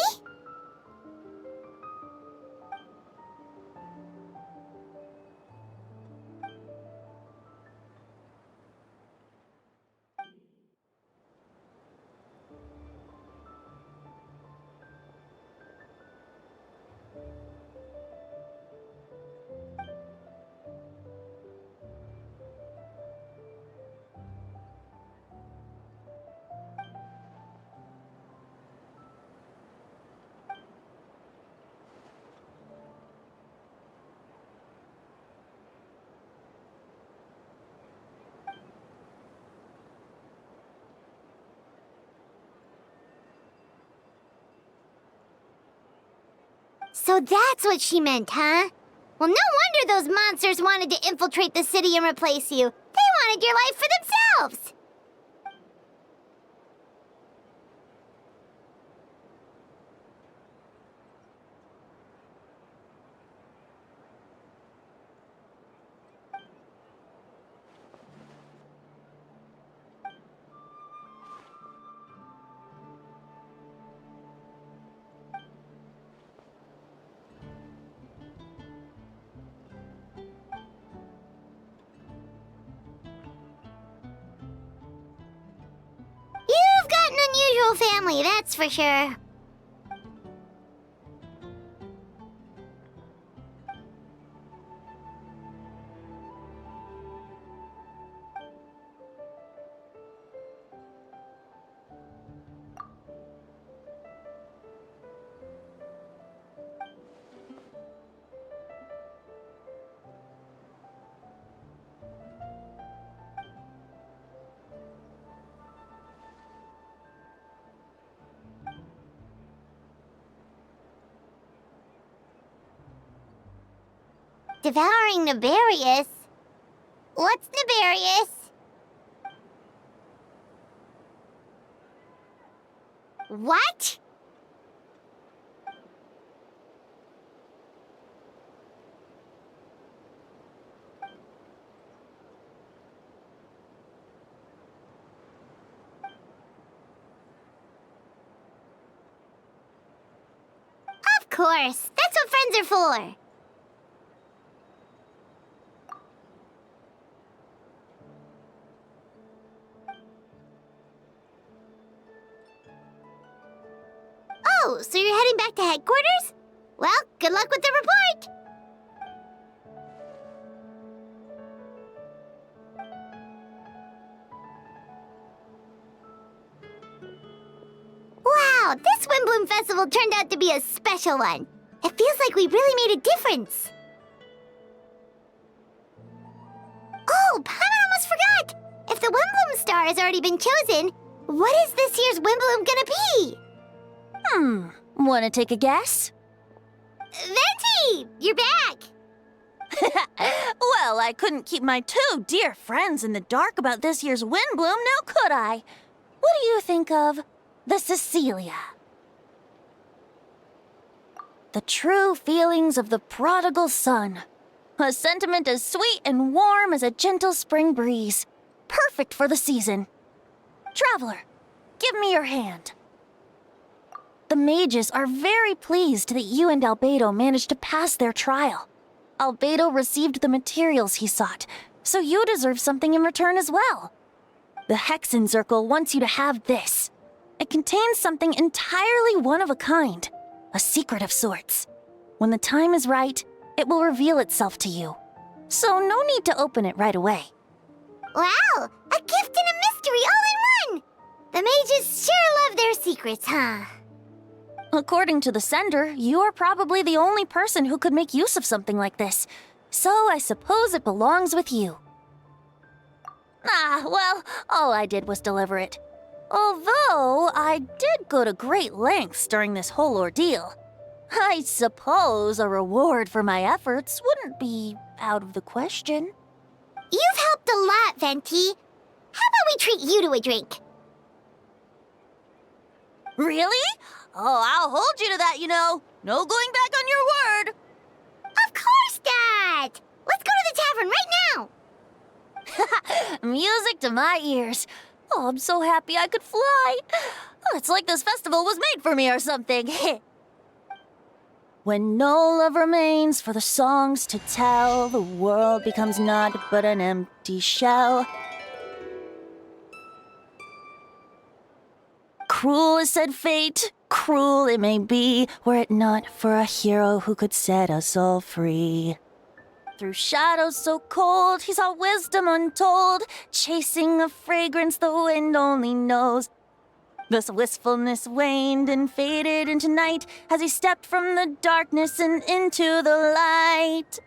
Speaker 1: So that's what she meant, huh? Well, no wonder those monsters wanted to infiltrate the city and replace you. They wanted your life for themselves! You've got an unusual family, that's for sure. Devouring Nefarious? What's Nefarious? What? Of course, that's what friends are for. Oh, so you're heading back to headquarters? Well, good luck with the report! Wow, this Windblume Festival turned out to be a special one. It feels like we really made a difference. Oh, Paimon almost forgot! If the Windblume star has already been chosen, what is this year's Windblume gonna be?
Speaker 12: Wanna take a guess?
Speaker 1: Venti! You're back!
Speaker 12: Well, I couldn't keep my two dear friends in the dark about this year's Windblume, now could I? What do you think of the Cecilia? The true feelings of the prodigal son. A sentiment as sweet and warm as a gentle spring breeze. Perfect for the season. Traveler, give me your hand. The mages are very pleased that you and Albedo managed to pass their trial. Albedo received the materials he sought, so you deserve something in return as well. The Hexenzirkel wants you to have this. It contains something entirely one of a kind, a secret of sorts. When the time is right, it will reveal itself to you. So no need to open it right away.
Speaker 1: Wow, a gift and a mystery all in one! The mages sure love their secrets, huh?
Speaker 12: According to the sender, you are probably the only person who could make use of something like this. So I suppose it belongs with you. Well, all I did was deliver it. Although I did go to great lengths during this whole ordeal. I suppose a reward for my efforts wouldn't be out of the question.
Speaker 1: You've helped a lot, Venti. How about we treat you to a drink?
Speaker 12: Really? Oh, I'll hold you to that, you know. No going back on your word.
Speaker 1: Of course not! Let's go to the tavern right now!
Speaker 12: Music to my ears. Oh, I'm so happy I could fly. It's like this festival was made for me or something. When no love remains for the songs to tell, the world becomes naught but an empty shell. Cruel is said fate, cruel it may be, were it not for a hero who could set us all free. Through shadows so cold, he saw wisdom untold, chasing a fragrance the wind only knows. Thus wistfulness waned and faded into night as he stepped from the darkness and into the light.